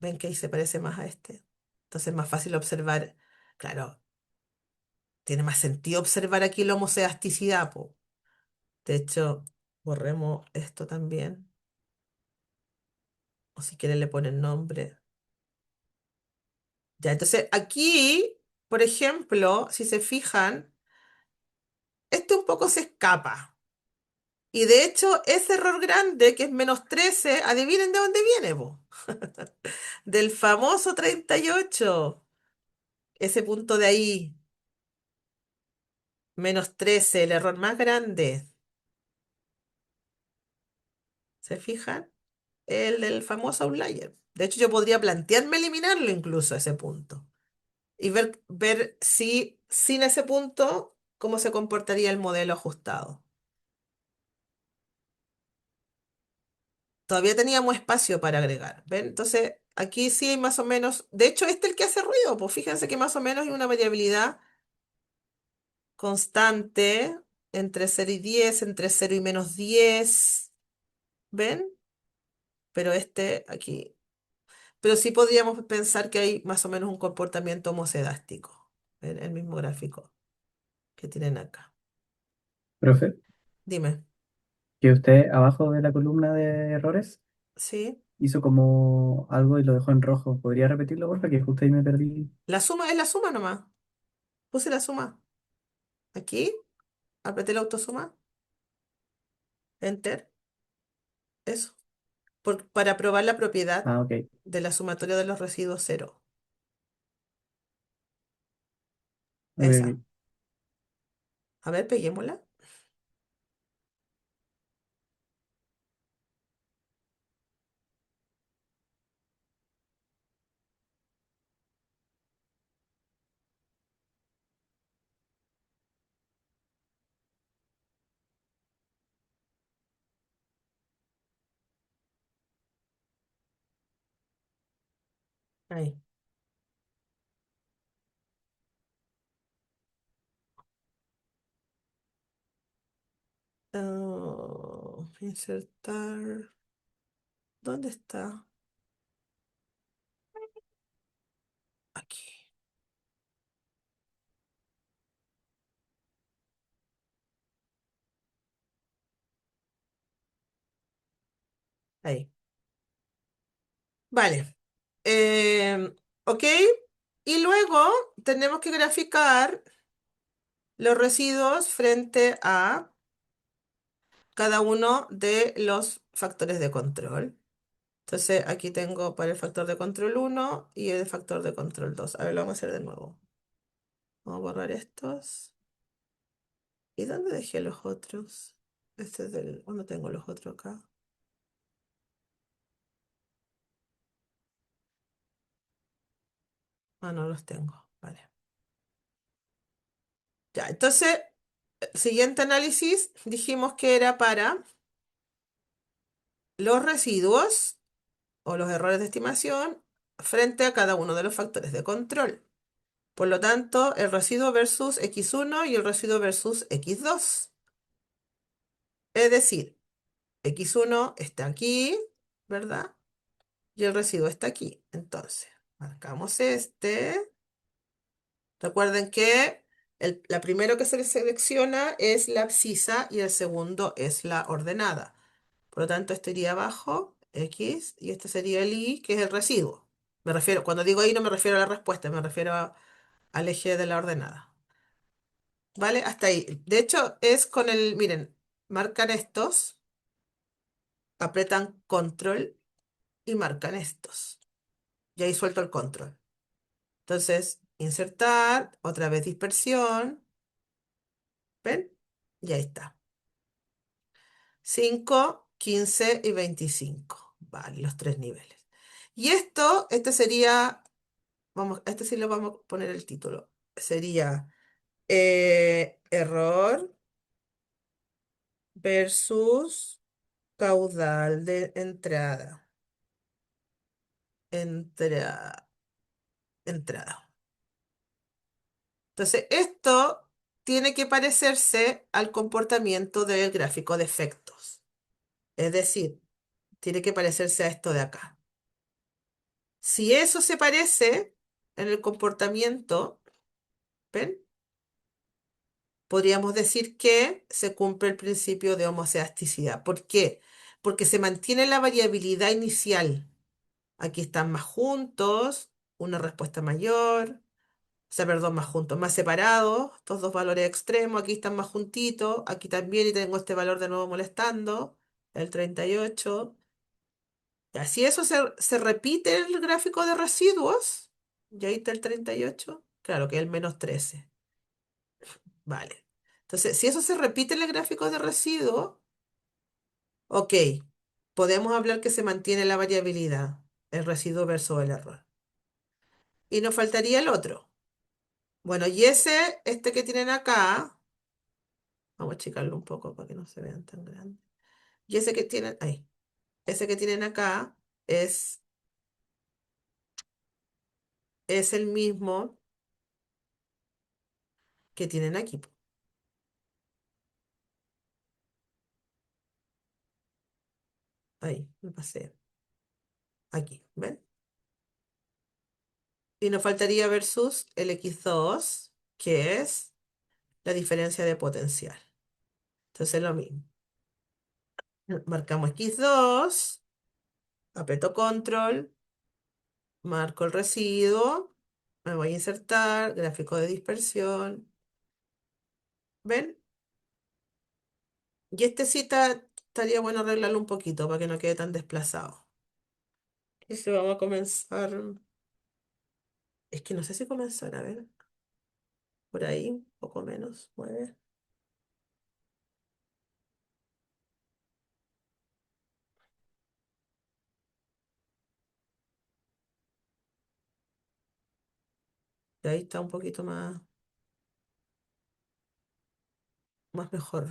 ven que ahí se parece más a este. Entonces es más fácil observar, claro, tiene más sentido observar aquí la homoceasticidad, po. De hecho, borremos esto también, o si quieren le ponen nombre. Ya, entonces aquí, por ejemplo, si se fijan, este un poco se escapa. Y de hecho, ese error grande, que es -13, adivinen de dónde viene, po. Del famoso 38. ese punto de ahí, -13, el error más grande, ¿se fijan? El del famoso outlier. De hecho, yo podría plantearme eliminarlo incluso a ese punto y ver si sin ese punto, cómo se comportaría el modelo ajustado. Todavía teníamos espacio para agregar, ¿ven? Entonces, aquí sí hay más o menos, de hecho, este es el que hace ruido, pues fíjense que más o menos hay una variabilidad constante entre 0 y 10, entre 0 y -10, ¿ven? Pero este aquí, pero sí podríamos pensar que hay más o menos un comportamiento homocedástico en el mismo gráfico que tienen acá. Profe, Dime, que usted abajo de la columna de errores ¿sí? hizo como algo y lo dejó en rojo. ¿Podría repetirlo, porfa? Que justo ahí me perdí. La suma es la suma nomás. Puse la suma. Aquí, apreté la autosuma, enter, eso. Para probar la propiedad Ah, ok. de la sumatoria de los residuos cero. Ok, Esa. ok. A ver, peguémosla. Ahí. Insertar. ¿Dónde está? Aquí. Ahí. Vale. Ok. Y luego tenemos que graficar los residuos frente a cada uno de los factores de control. Entonces aquí tengo para el factor de control 1 y el factor de control 2. A ver, lo vamos a hacer de nuevo. Vamos a borrar estos. ¿Y dónde dejé los otros? Este es del... ¿Dónde tengo los otros acá? Ah, no los tengo. Vale. Ya, entonces, siguiente análisis, dijimos que era para los residuos o los errores de estimación frente a cada uno de los factores de control. Por lo tanto, el residuo versus x1 y el residuo versus x2. Es decir, x1 está aquí, ¿verdad? Y el residuo está aquí. Entonces, marcamos este. Recuerden que la primero que se selecciona es la abscisa y el segundo es la ordenada. Por lo tanto, esto iría abajo, X, y este sería el Y, que es el residuo. Me refiero, cuando digo Y no me refiero a la respuesta, me refiero al eje de la ordenada. ¿Vale? Hasta ahí. De hecho, es con el, miren, marcan estos, apretan control y marcan estos. Y ahí suelto el control. Entonces, insertar, otra vez dispersión, ¿ven? Y ahí está. 5, 15 y 25. Vale, los tres niveles. Y esto, este sería, vamos, este sí le vamos a poner el título. Sería error versus caudal de entrada. Entra- Entrada. Entonces, esto tiene que parecerse al comportamiento del gráfico de efectos. Es decir, tiene que parecerse a esto de acá. Si eso se parece en el comportamiento, ¿ven? Podríamos decir que se cumple el principio de homocedasticidad. ¿Por qué? Porque se mantiene la variabilidad inicial. Aquí están más juntos, una respuesta mayor, o sea, perdón, más juntos, más separados, estos dos valores extremos, aquí están más juntitos, aquí también y tengo este valor de nuevo molestando, el 38. Y así eso se repite en el gráfico de residuos, y ahí está el 38. Claro, que es el -13. Vale. Entonces, si eso se repite en el gráfico de residuo, ok, podemos hablar que se mantiene la variabilidad, el residuo versus el error. Y nos faltaría el otro. Bueno, y este que tienen acá, vamos a achicarlo un poco para que no se vean tan grandes. Y ese que tienen, ahí, ese que tienen acá es el mismo que tienen aquí, po. Ahí, me pasé. Aquí, ¿ven? Y nos faltaría versus el x2, que es la diferencia de potencial. Entonces lo mismo. Marcamos x2, aprieto control, marco el residuo, me voy a insertar, gráfico de dispersión. ¿Ven? Y este sí estaría bueno arreglarlo un poquito para que no quede tan desplazado. Y si vamos a comenzar, es que no sé si comenzar, a ver, por ahí, un poco menos, mueve. Y ahí está un poquito más mejor.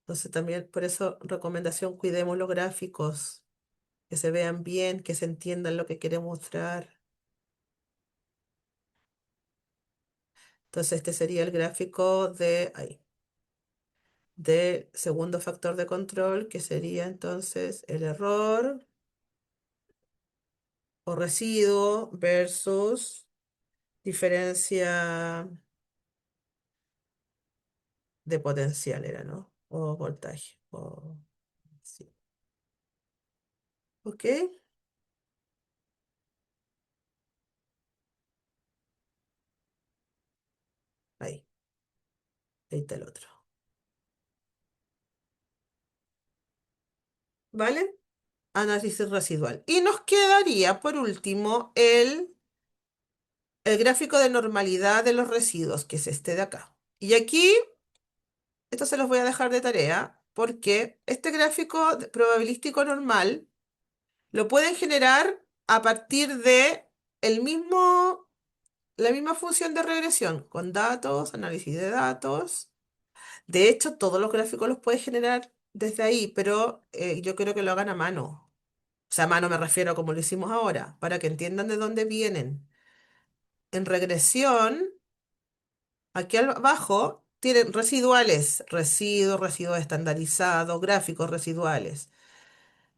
Entonces también, por eso, recomendación, cuidemos los gráficos, que se vean bien, que se entiendan lo que queremos mostrar. Entonces este sería el gráfico de segundo factor de control, que sería entonces el error o residuo versus diferencia de potencial, era, ¿no? O voltaje. Sí. ¿Ok? Ahí, ahí está el otro. ¿Vale? Análisis residual. Y nos quedaría, por último, el gráfico de normalidad de los residuos, que es este de acá. Y aquí, esto se los voy a dejar de tarea, porque este gráfico probabilístico normal lo pueden generar a partir de el mismo, la misma función de regresión, con datos, análisis de datos. De hecho, todos los gráficos los puedes generar desde ahí, pero yo quiero que lo hagan a mano. O sea, a mano me refiero a como lo hicimos ahora, para que entiendan de dónde vienen. En regresión, aquí abajo tienen residuales, residuos estandarizados, gráficos residuales.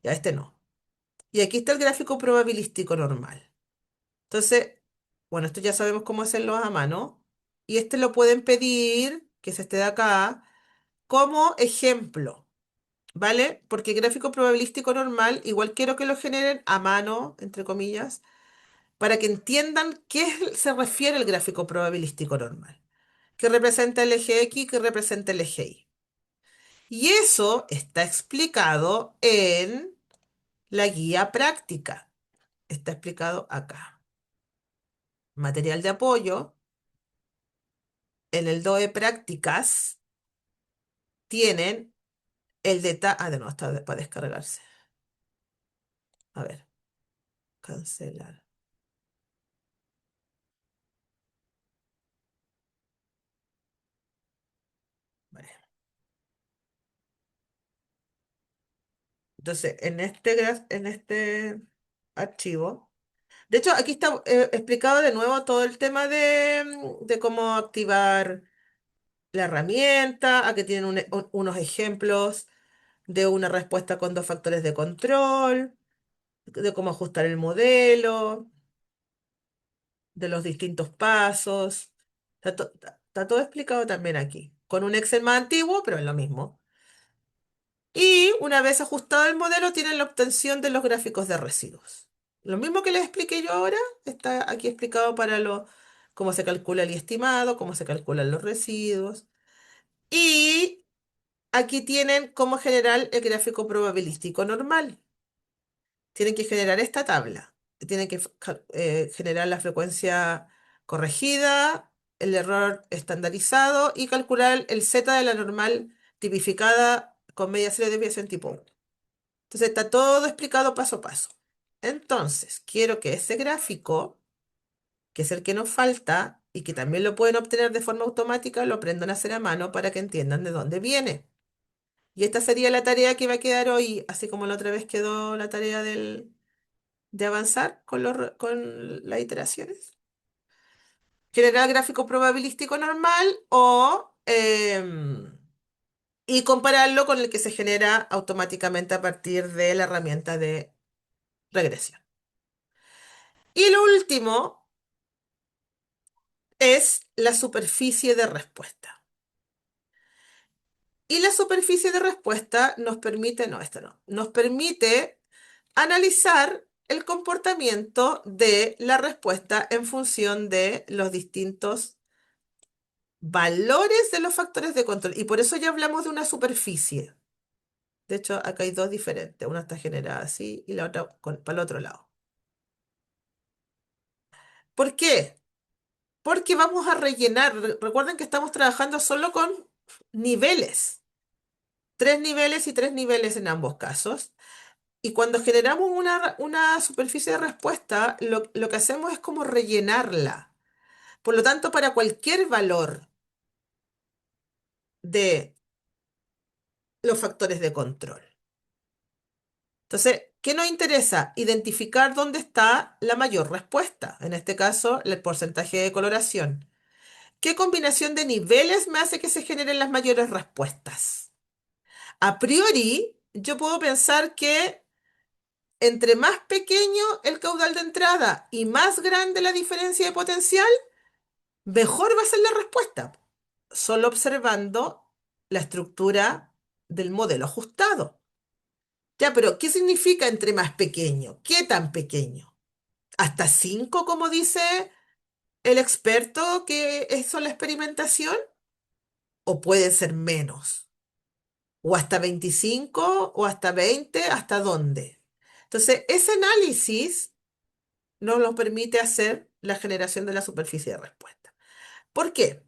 Ya este no. Y aquí está el gráfico probabilístico normal. Entonces, bueno, esto ya sabemos cómo hacerlo a mano. Y este lo pueden pedir, que es este de acá, como ejemplo, ¿vale? Porque gráfico probabilístico normal, igual quiero que lo generen a mano, entre comillas, para que entiendan qué se refiere el gráfico probabilístico normal. ¿Qué representa el eje X? ¿Qué representa el eje Y? Y eso está explicado en la guía práctica. Está explicado acá. Material de apoyo. En el DOE prácticas tienen el detalle. Ah, de nuevo, está para descargarse. A ver, cancelar. Vale. Entonces, en este archivo. De hecho, aquí está explicado de nuevo todo el tema de cómo activar la herramienta. Aquí tienen unos ejemplos de una respuesta con dos factores de control, de cómo ajustar el modelo, de los distintos pasos. Está todo explicado también aquí, con un Excel más antiguo, pero es lo mismo. Y una vez ajustado el modelo, tienen la obtención de los gráficos de residuos. Lo mismo que les expliqué yo ahora, está aquí explicado para cómo se calcula el estimado, cómo se calculan los residuos. Y aquí tienen cómo generar el gráfico probabilístico normal. Tienen que generar esta tabla. tienen que generar la frecuencia corregida, el error estandarizado y calcular el Z de la normal tipificada con media serie de desviación tipo 1. Entonces está todo explicado paso a paso. Entonces, quiero que ese gráfico, que es el que nos falta y que también lo pueden obtener de forma automática, lo aprendan a hacer a mano para que entiendan de dónde viene. Y esta sería la tarea que va a quedar hoy, así como la otra vez quedó la tarea de avanzar con, con las iteraciones. Generar gráfico probabilístico normal y compararlo con el que se genera automáticamente a partir de la herramienta de regresión. Y lo último es la superficie de respuesta. Y la superficie de respuesta nos permite, no, esto no, nos permite analizar el comportamiento de la respuesta en función de los distintos valores de los factores de control. Y por eso ya hablamos de una superficie. De hecho, acá hay dos diferentes. Una está generada así y la otra para el otro lado. ¿Por qué? Porque vamos a rellenar. Recuerden que estamos trabajando solo con niveles. Tres niveles y tres niveles en ambos casos. Y cuando generamos una superficie de respuesta, lo que hacemos es como rellenarla. Por lo tanto, para cualquier valor de los factores de control. Entonces, ¿qué nos interesa? Identificar dónde está la mayor respuesta. En este caso, el porcentaje de coloración. ¿Qué combinación de niveles me hace que se generen las mayores respuestas? A priori, yo puedo pensar que entre más pequeño el caudal de entrada y más grande la diferencia de potencial, mejor va a ser la respuesta. Solo observando la estructura del modelo ajustado. Ya, pero ¿qué significa entre más pequeño? ¿Qué tan pequeño? ¿Hasta 5, como dice el experto que hizo la experimentación? ¿O puede ser menos? ¿O hasta 25? ¿O hasta 20? ¿Hasta dónde? Entonces, ese análisis nos lo permite hacer la generación de la superficie de respuesta. ¿Por qué?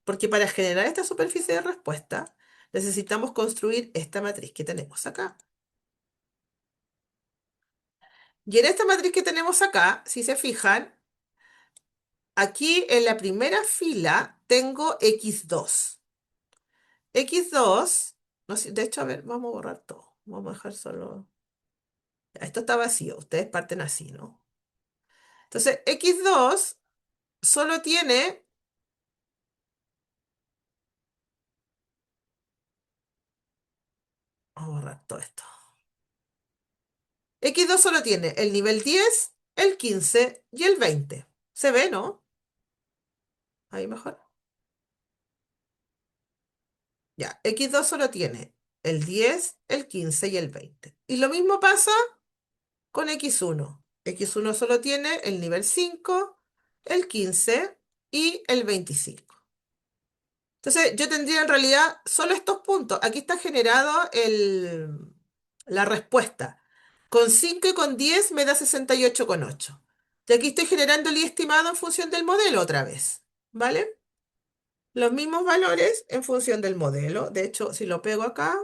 Porque para generar esta superficie de respuesta necesitamos construir esta matriz que tenemos acá. Y en esta matriz que tenemos acá, si se fijan, aquí en la primera fila tengo x2. X2, no sé, de hecho, a ver, vamos a borrar todo. Vamos a dejar solo. Ya, esto está vacío, ustedes parten así, ¿no? Entonces, x2 solo tiene, vamos a borrar todo esto. X2 solo tiene el nivel 10, el 15 y el 20. ¿Se ve, no? Ahí mejor. Ya, X2 solo tiene el 10, el 15 y el 20. Y lo mismo pasa con X1. X1 solo tiene el nivel 5, el 15 y el 25. Entonces, yo tendría en realidad solo estos puntos. Aquí está generado la respuesta. Con 5 y con 10 me da 68,8. Y aquí estoy generando el I estimado en función del modelo otra vez. ¿Vale? Los mismos valores en función del modelo. De hecho, si lo pego acá,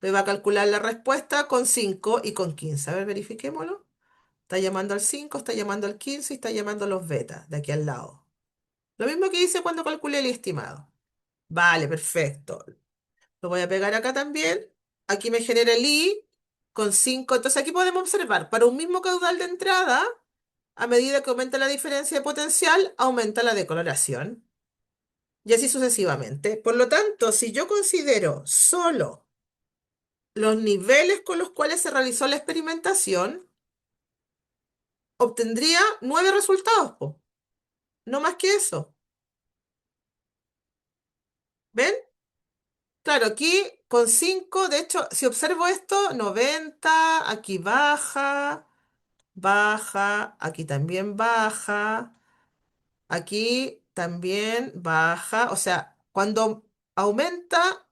me va a calcular la respuesta con 5 y con 15. A ver, verifiquémoslo. Está llamando al 5, está llamando al 15 y está llamando a los betas de aquí al lado. Lo mismo que hice cuando calculé el estimado. Vale, perfecto. Lo voy a pegar acá también. Aquí me genera el I con 5. Entonces aquí podemos observar, para un mismo caudal de entrada, a medida que aumenta la diferencia de potencial, aumenta la decoloración. Y así sucesivamente. Por lo tanto, si yo considero solo los niveles con los cuales se realizó la experimentación, obtendría 9 resultados, po. No más que eso. ¿Ven? Claro, aquí con 5, de hecho, si observo esto, 90, aquí baja, baja, aquí también baja, aquí también baja. O sea, cuando aumenta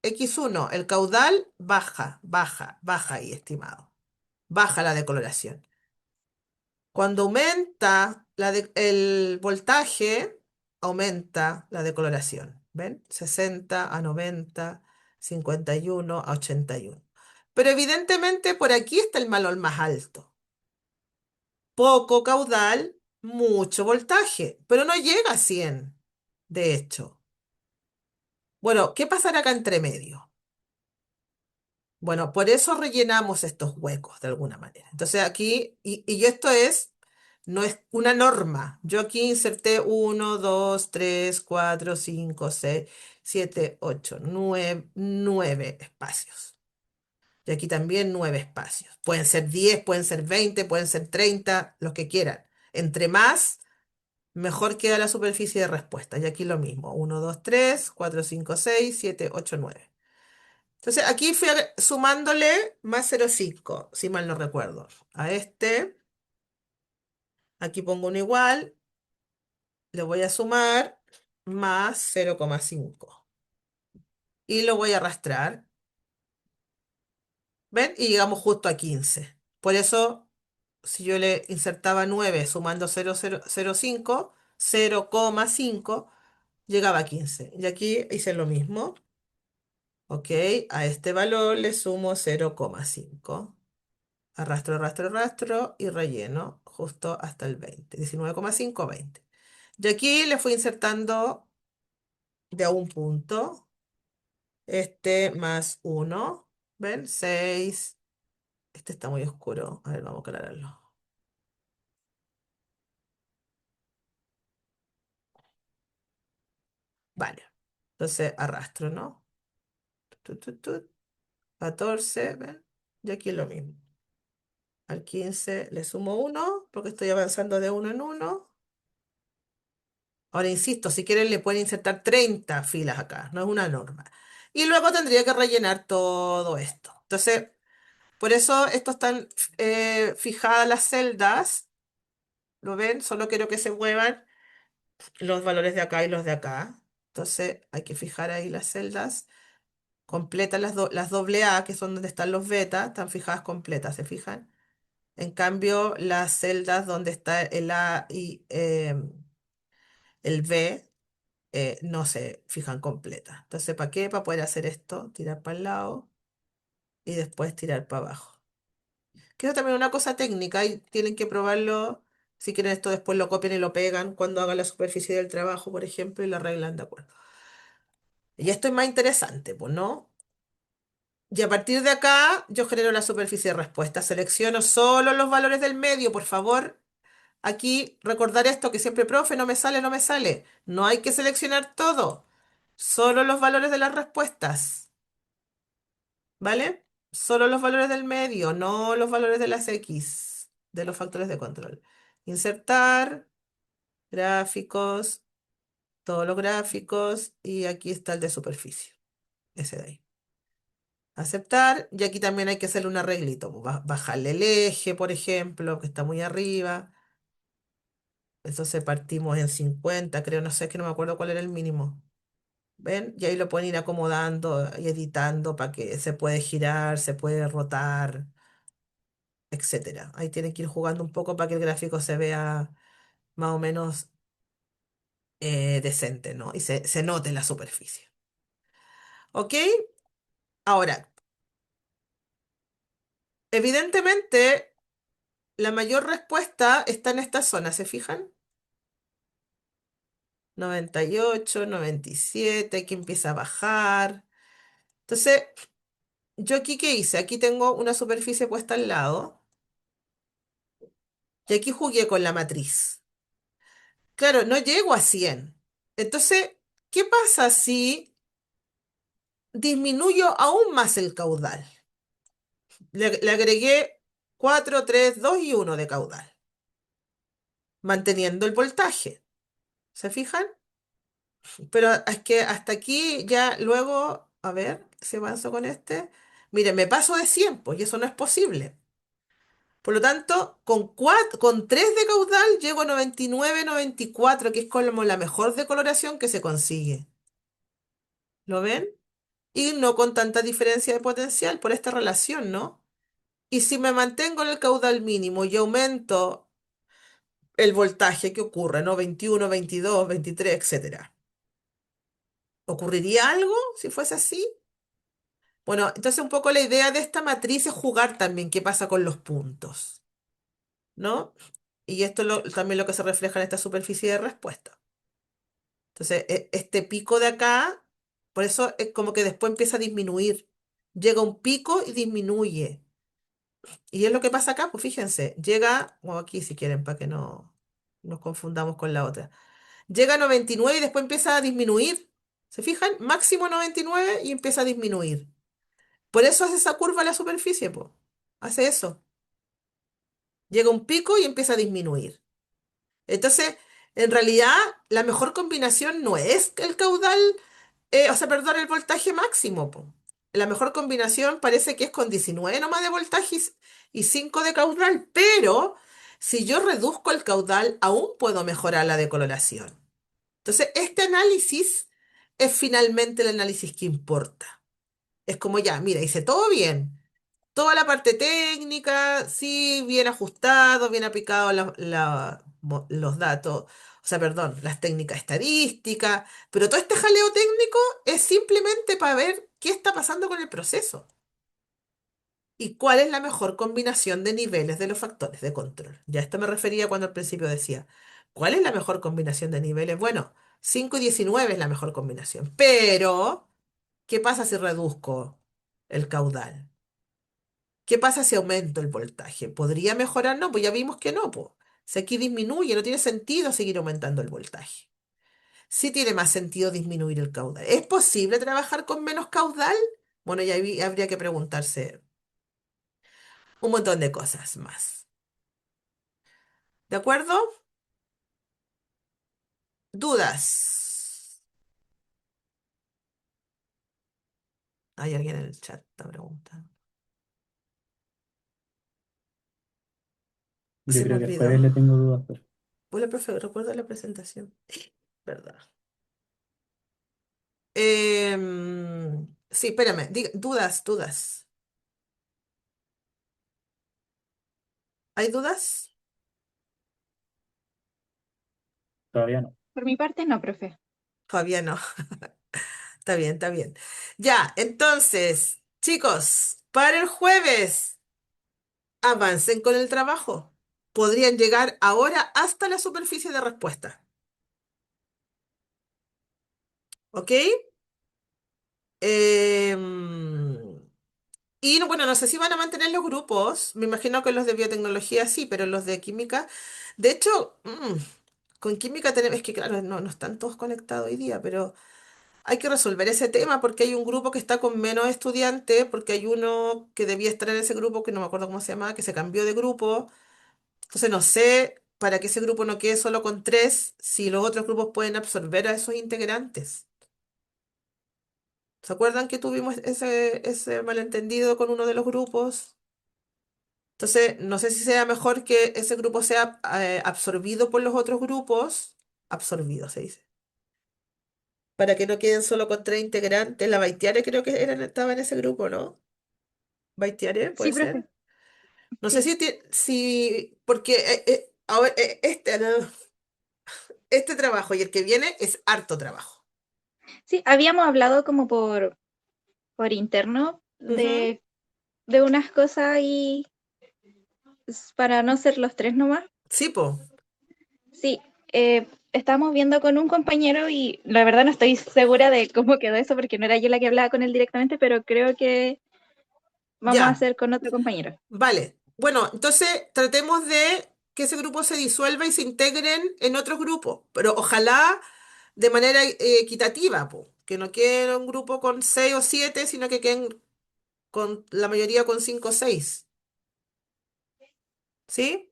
X1, el caudal baja, baja, baja ahí, estimado. Baja la decoloración. Cuando aumenta el voltaje, aumenta la decoloración. ¿Ven? 60 a 90, 51 a 81. Pero evidentemente por aquí está el valor más alto. Poco caudal, mucho voltaje, pero no llega a 100, de hecho. Bueno, ¿qué pasará acá entre medio? Bueno, por eso rellenamos estos huecos de alguna manera. Entonces aquí, y esto no es una norma. Yo aquí inserté uno, 2, 3, 4, 5, 6, 7, 8, 9 espacios. Y aquí también 9 espacios. Pueden ser 10, pueden ser 20, pueden ser 30, los que quieran. Entre más, mejor queda la superficie de respuesta. Y aquí lo mismo. Uno, 2, 3, 4, 5, 6, 7, 8, 9. Entonces aquí fui sumándole más 0,5, si mal no recuerdo. A este, aquí pongo un igual, le voy a sumar más 0,5. Y lo voy a arrastrar. ¿Ven? Y llegamos justo a 15. Por eso, si yo le insertaba 9 sumando 0,05, 0,5, llegaba a 15. Y aquí hice lo mismo. Ok, a este valor le sumo 0,5. Arrastro, arrastro, arrastro y relleno justo hasta el 20. 19,5, 20. Y aquí le fui insertando de a un punto. Este más 1. ¿Ven? 6. Este está muy oscuro. A ver, vamos a aclararlo. Vale. Entonces arrastro, ¿no? Tut, tut, tut. 14, ¿ven? Y aquí lo mismo. Al 15 le sumo 1 porque estoy avanzando de uno en uno. Ahora insisto, si quieren le pueden insertar 30 filas acá, no es una norma. Y luego tendría que rellenar todo esto. Entonces, por eso esto están fijadas las celdas. ¿Lo ven? Solo quiero que se muevan los valores de acá y los de acá. Entonces hay que fijar ahí las celdas. Completas las doble A, que son donde están los beta, están fijadas completas, ¿se fijan? En cambio, las celdas donde está el A y el B no se fijan completas. Entonces, ¿para qué? Para poder hacer esto, tirar para el lado y después tirar para abajo. Que eso también es una cosa técnica y tienen que probarlo. Si quieren esto después lo copian y lo pegan cuando hagan la superficie del trabajo, por ejemplo, y lo arreglan de acuerdo. Y esto es más interesante, pues, ¿no? Y a partir de acá yo genero la superficie de respuesta. Selecciono solo los valores del medio, por favor. Aquí recordar esto que siempre, profe, no me sale, no me sale. No hay que seleccionar todo. Solo los valores de las respuestas. ¿Vale? Solo los valores del medio, no los valores de las X, de los factores de control. Insertar, gráficos, todos los gráficos, y aquí está el de superficie, ese de ahí. Aceptar, y aquí también hay que hacer un arreglito, pues, bajarle el eje, por ejemplo, que está muy arriba. Entonces partimos en 50, creo, no sé, es que no me acuerdo cuál era el mínimo. ¿Ven? Y ahí lo pueden ir acomodando y editando para que se puede girar, se puede rotar, etcétera. Ahí tienen que ir jugando un poco para que el gráfico se vea más o menos decente, ¿no? Y se note en la superficie. ¿Ok? Ahora, evidentemente, la mayor respuesta está en esta zona, ¿se fijan? 98, 97, aquí empieza a bajar. Entonces, ¿yo aquí qué hice? Aquí tengo una superficie puesta al lado y aquí jugué con la matriz. Claro, no llego a 100. Entonces, ¿qué pasa si disminuyo aún más el caudal? Le agregué 4, 3, 2 y 1 de caudal, manteniendo el voltaje. ¿Se fijan? Pero es que hasta aquí ya luego, a ver, si avanzo con este. Miren, me paso de 100, pues, y eso no es posible. Por lo tanto, con 3 de caudal llego a 99, 94, que es como la mejor decoloración que se consigue. ¿Lo ven? Y no con tanta diferencia de potencial por esta relación, ¿no? Y si me mantengo en el caudal mínimo y aumento el voltaje que ocurre, ¿no? 21, 22, 23, etcétera. ¿Ocurriría algo si fuese así? Bueno, entonces un poco la idea de esta matriz es jugar también qué pasa con los puntos, ¿no? Y esto es también lo que se refleja en esta superficie de respuesta. Entonces, este pico de acá, por eso es como que después empieza a disminuir. Llega un pico y disminuye. Y es lo que pasa acá, pues fíjense, llega, o aquí si quieren, para que no nos confundamos con la otra. Llega a 99 y después empieza a disminuir. ¿Se fijan? Máximo 99 y empieza a disminuir. Por eso hace esa curva a la superficie, pues. Hace eso. Llega un pico y empieza a disminuir. Entonces, en realidad, la mejor combinación no es el caudal, o sea, perdón, el voltaje máximo, po. La mejor combinación parece que es con 19 nomás de voltaje y 5 de caudal, pero si yo reduzco el caudal, aún puedo mejorar la decoloración. Entonces, este análisis es finalmente el análisis que importa. Es como ya, mira, hice todo bien. Toda la parte técnica, sí, bien ajustado, bien aplicado los datos, o sea, perdón, las técnicas estadísticas, pero todo este jaleo técnico es simplemente para ver qué está pasando con el proceso y cuál es la mejor combinación de niveles de los factores de control. Ya a esto me refería cuando al principio decía, ¿cuál es la mejor combinación de niveles? Bueno, 5 y 19 es la mejor combinación, pero ¿qué pasa si reduzco el caudal? ¿Qué pasa si aumento el voltaje? ¿Podría mejorar? No, pues ya vimos que no, pues. Si aquí disminuye, no tiene sentido seguir aumentando el voltaje. Sí tiene más sentido disminuir el caudal. ¿Es posible trabajar con menos caudal? Bueno, ya habría que preguntarse un montón de cosas más. ¿De acuerdo? ¿Dudas? Hay alguien en el chat está preguntando. Yo Se me creo que el jueves olvidó. le tengo dudas, pero Hola, profe, recuerda la presentación. ¿Verdad? Sí, espérame. Dudas, dudas. ¿Hay dudas? todavía no. Por mi parte, no, profe. Todavía no. Está bien, está bien. Ya, entonces, chicos, para el jueves, avancen con el trabajo. Podrían llegar ahora hasta la superficie de respuesta. ¿Ok? Em, y bueno, no sé si van a mantener los grupos. Me imagino que los de biotecnología sí, pero los de química. De hecho, con química tenemos, es que claro, no están todos conectados hoy día, pero hay que resolver ese tema porque hay un grupo que está con menos estudiantes, porque hay uno que debía estar en ese grupo, que no me acuerdo cómo se llama, que se cambió de grupo. Entonces no sé para que ese grupo no quede solo con tres, si los otros grupos pueden absorber a esos integrantes. ¿Se acuerdan que tuvimos ese malentendido con uno de los grupos? Entonces, no sé si sea mejor que ese grupo sea absorbido por los otros grupos, absorbido se dice, para que no queden solo con tres integrantes. La Baitiare creo que estaba en ese grupo, ¿no? Baitiare, Sí, puede profe. ser. No sé Sí. si porque ahora, este trabajo y el que viene es harto trabajo. Sí, habíamos hablado como por interno Ujú. de unas cosas y para no ser los tres nomás. Sí, po. Sí, estamos viendo con un compañero y la verdad no estoy segura de cómo quedó eso porque no era yo la que hablaba con él directamente, pero creo que vamos a Ya, hacer con otro compañero. vale. Bueno, entonces tratemos de que ese grupo se disuelva y se integren en otros grupos, pero ojalá de manera equitativa, po. Que no quede un grupo con seis o siete, sino que queden con la mayoría con cinco o seis. ¿Sí?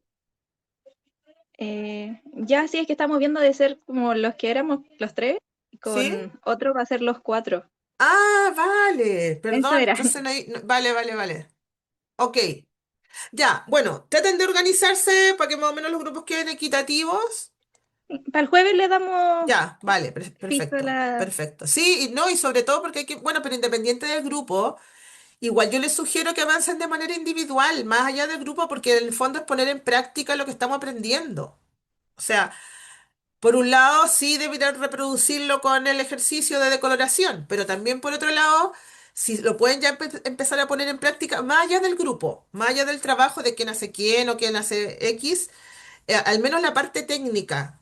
Ya sí es que estamos viendo de ser como los que éramos los tres, y ¿Sí? con otro va a ser los cuatro. Ah, vale. Eso Perdón, era. entonces vale, vale, vale. Ok. Ya, bueno, traten de organizarse para que más o menos los grupos queden equitativos. Para el jueves le damos Ya, vale, fijo perfecto, la... perfecto. Sí, y no, y sobre todo porque hay que, bueno, pero independiente del grupo, igual yo les sugiero que avancen de manera individual, más allá del grupo, porque en el fondo es poner en práctica lo que estamos aprendiendo. O sea, por un lado, sí deberían reproducirlo con el ejercicio de decoloración, pero también por otro lado, si lo pueden ya empezar a poner en práctica, más allá del grupo, más allá del trabajo de quién hace quién o quién hace X, al menos la parte técnica.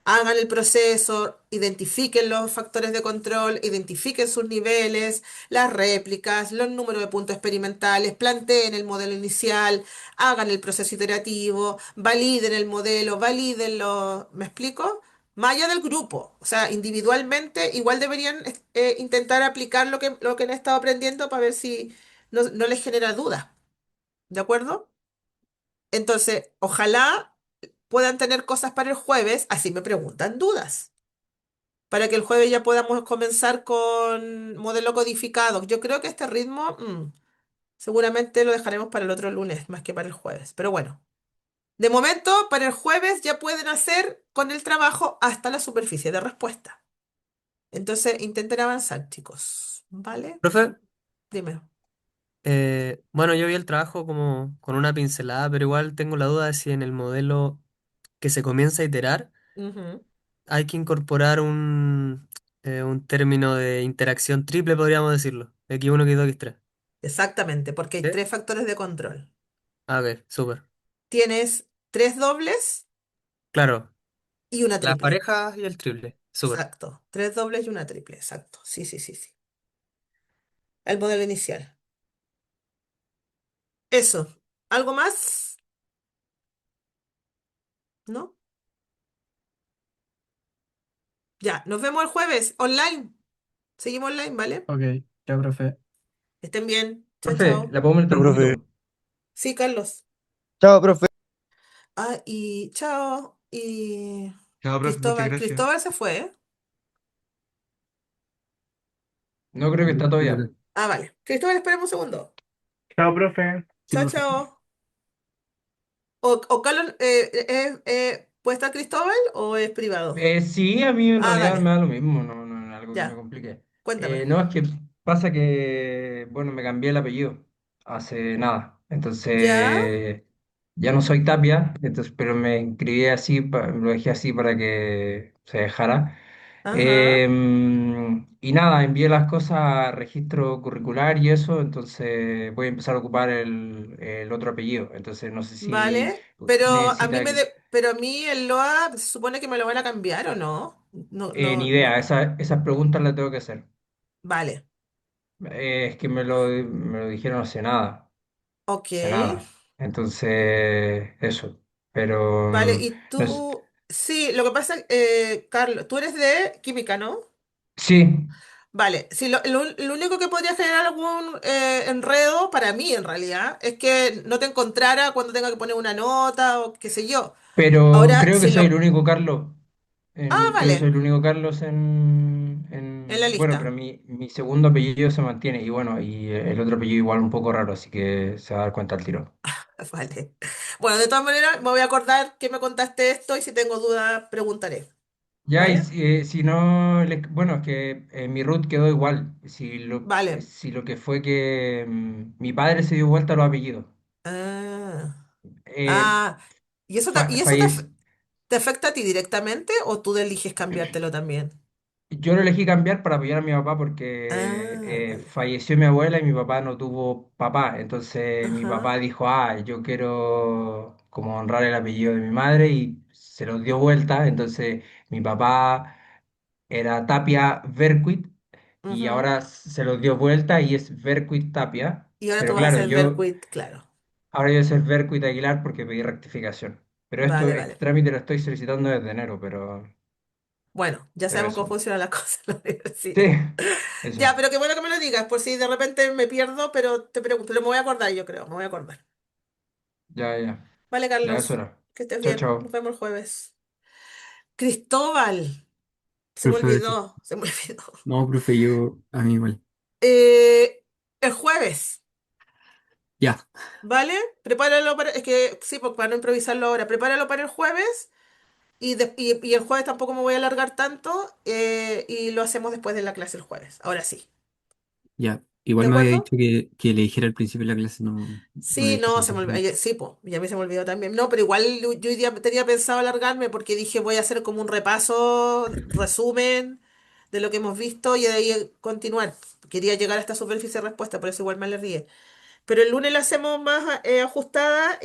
Hagan el proceso, identifiquen los factores de control, identifiquen sus niveles, las réplicas, los números de puntos experimentales, planteen el modelo inicial, hagan el proceso iterativo, validen el modelo, valídenlo. ¿Me explico? Más allá del grupo, o sea, individualmente igual deberían intentar aplicar lo que han estado aprendiendo para ver si no les genera dudas. ¿De acuerdo? Entonces, ojalá puedan tener cosas para el jueves, así me preguntan dudas, para que el jueves ya podamos comenzar con modelo codificado. Yo creo que este ritmo, seguramente lo dejaremos para el otro lunes, más que para el jueves. Pero bueno, de momento, para el jueves ya pueden hacer con el trabajo hasta la superficie de respuesta. Entonces, intenten avanzar, chicos. ¿Vale? Profe, Dime. bueno, yo vi el trabajo como con una pincelada, pero igual tengo la duda de si en el modelo que se comienza a iterar Ujú. hay que incorporar un término de interacción triple, podríamos decirlo. X1, X2, X3. Exactamente, porque hay ¿Sí? tres factores de control. Ah, ok, súper. Tienes tres dobles Claro, y una las triple. parejas y el triple. Súper. Exacto. Tres dobles y una triple. Exacto. Sí, sí, sí, sí. El modelo inicial. Eso. ¿Algo más? ¿No? Ya. Nos vemos el jueves online. Seguimos online, ¿vale? Ok, ya, profe. Estén bien. Chao, Profe, chao. ¿la puedo molestar Chao, un profe. poquito? Sí, Carlos. Chao, profe. Ah, y chao. Y Chao, profe, muchas Cristóbal. gracias. Cristóbal se fue, ¿eh? No creo que está todavía. Ah, vale. Cristóbal, espérame un segundo. Chao, profe. Sí, Chao, profe. chao. O Carlos, ¿puede estar Cristóbal o es privado? Sí, a mí en Ah, realidad me dale. da lo mismo, no, no es algo que me Ya. complique. Cuéntame. No, es que pasa que, bueno, me cambié el apellido hace nada. ¿Ya? Entonces, ya no soy Tapia, entonces, pero me inscribí así, lo dejé así para que se dejara. Ajá. Y nada, envié las cosas a registro curricular y eso, entonces voy a empezar a ocupar el otro apellido. Entonces, no sé si Vale. Pero a mí necesita. pero a mí el LOA se supone que me lo van a cambiar o no. No, Ni no, idea, no. esas preguntas las tengo que hacer. Vale. Es que me lo dijeron Ok. hace nada. Entonces, eso. Pero, Vale. Y no sé. tú, sí, lo que pasa, Carlos, tú eres de química, ¿no? Sí, Vale. Sí, lo único que podría generar algún enredo para mí, en realidad, es que no te encontrara cuando tenga que poner una nota o qué sé yo. pero Ahora, creo que si soy el lo... único Carlos. Ah, Creo que soy vale. el único Carlos En la bueno, pero lista. mi segundo apellido se mantiene. Y bueno, y el otro apellido igual un poco raro, así que se va a dar cuenta al tiro. Vale. Bueno, de todas maneras, me voy a acordar que me contaste esto y si tengo duda, preguntaré. Ya, y ¿Vale? si no, bueno, es que mi root quedó igual. Vale. Si lo que fue que mi padre se dio vuelta a los apellidos. Ah, Eh, ah. ¿Y eso fa- fallec- te afecta a ti directamente o tú eliges cambiártelo también? yo lo elegí cambiar para apoyar a mi papá porque Ah, vale. falleció mi abuela y mi papá no tuvo papá. Entonces mi papá Ajá. dijo, yo quiero como honrar el apellido de mi madre y se los dio vuelta. Entonces mi papá era Tapia Vercuit y Ujú. ahora se los dio vuelta y es Vercuit Tapia. Y ahora tú Pero vas a claro, hacer Berkut, claro. ahora yo soy Vercuit Aguilar porque pedí rectificación. Pero Vale, este vale. trámite lo estoy solicitando desde enero, Bueno, ya pero sabemos cómo eso. funciona la cosa en la Sí, universidad. eso. Ya, pero qué bueno que me lo digas, por si de repente me pierdo, pero te pregunto, pero me voy a acordar, yo creo, me voy a acordar. Ya, ya. Vale, Ya eso Carlos, era. que estés Chao, bien. Nos chao. vemos el jueves. Cristóbal, se me Profe, olvidó, se me olvidó. no, profe, yo a mí igual. El jueves, Ya, ¿vale? Prepáralo para, es que sí, pues para no improvisarlo ahora, prepáralo para el jueves y el jueves tampoco me voy a alargar tanto y lo hacemos después de la clase el jueves. Ahora sí, ya. ¿De Igual me había acuerdo? dicho que le dijera al principio de la clase, no, no Sí, dije no, eso. se me olvidó. Entonces, Sí, pues, y a mí se me olvidó también. No, pero igual yo hoy día tenía pensado alargarme porque dije voy a hacer como un repaso, resumen de lo que hemos visto y de ahí continuar. Quería llegar a esta superficie de respuesta, por eso igual me alargué. Pero el lunes la hacemos más ajustada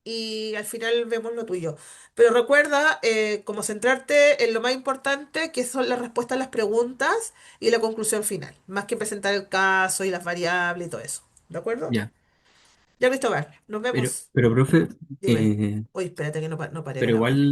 y al final vemos lo tuyo. Pero recuerda, como centrarte en lo más importante, que son las respuestas a las preguntas y la conclusión final, más que presentar el caso y las variables y todo eso. ¿De acuerdo? ya. Ya, Cristóbal, nos vemos. Pero profe, Dime. Uy, espérate que no, no paré pero grabar. igual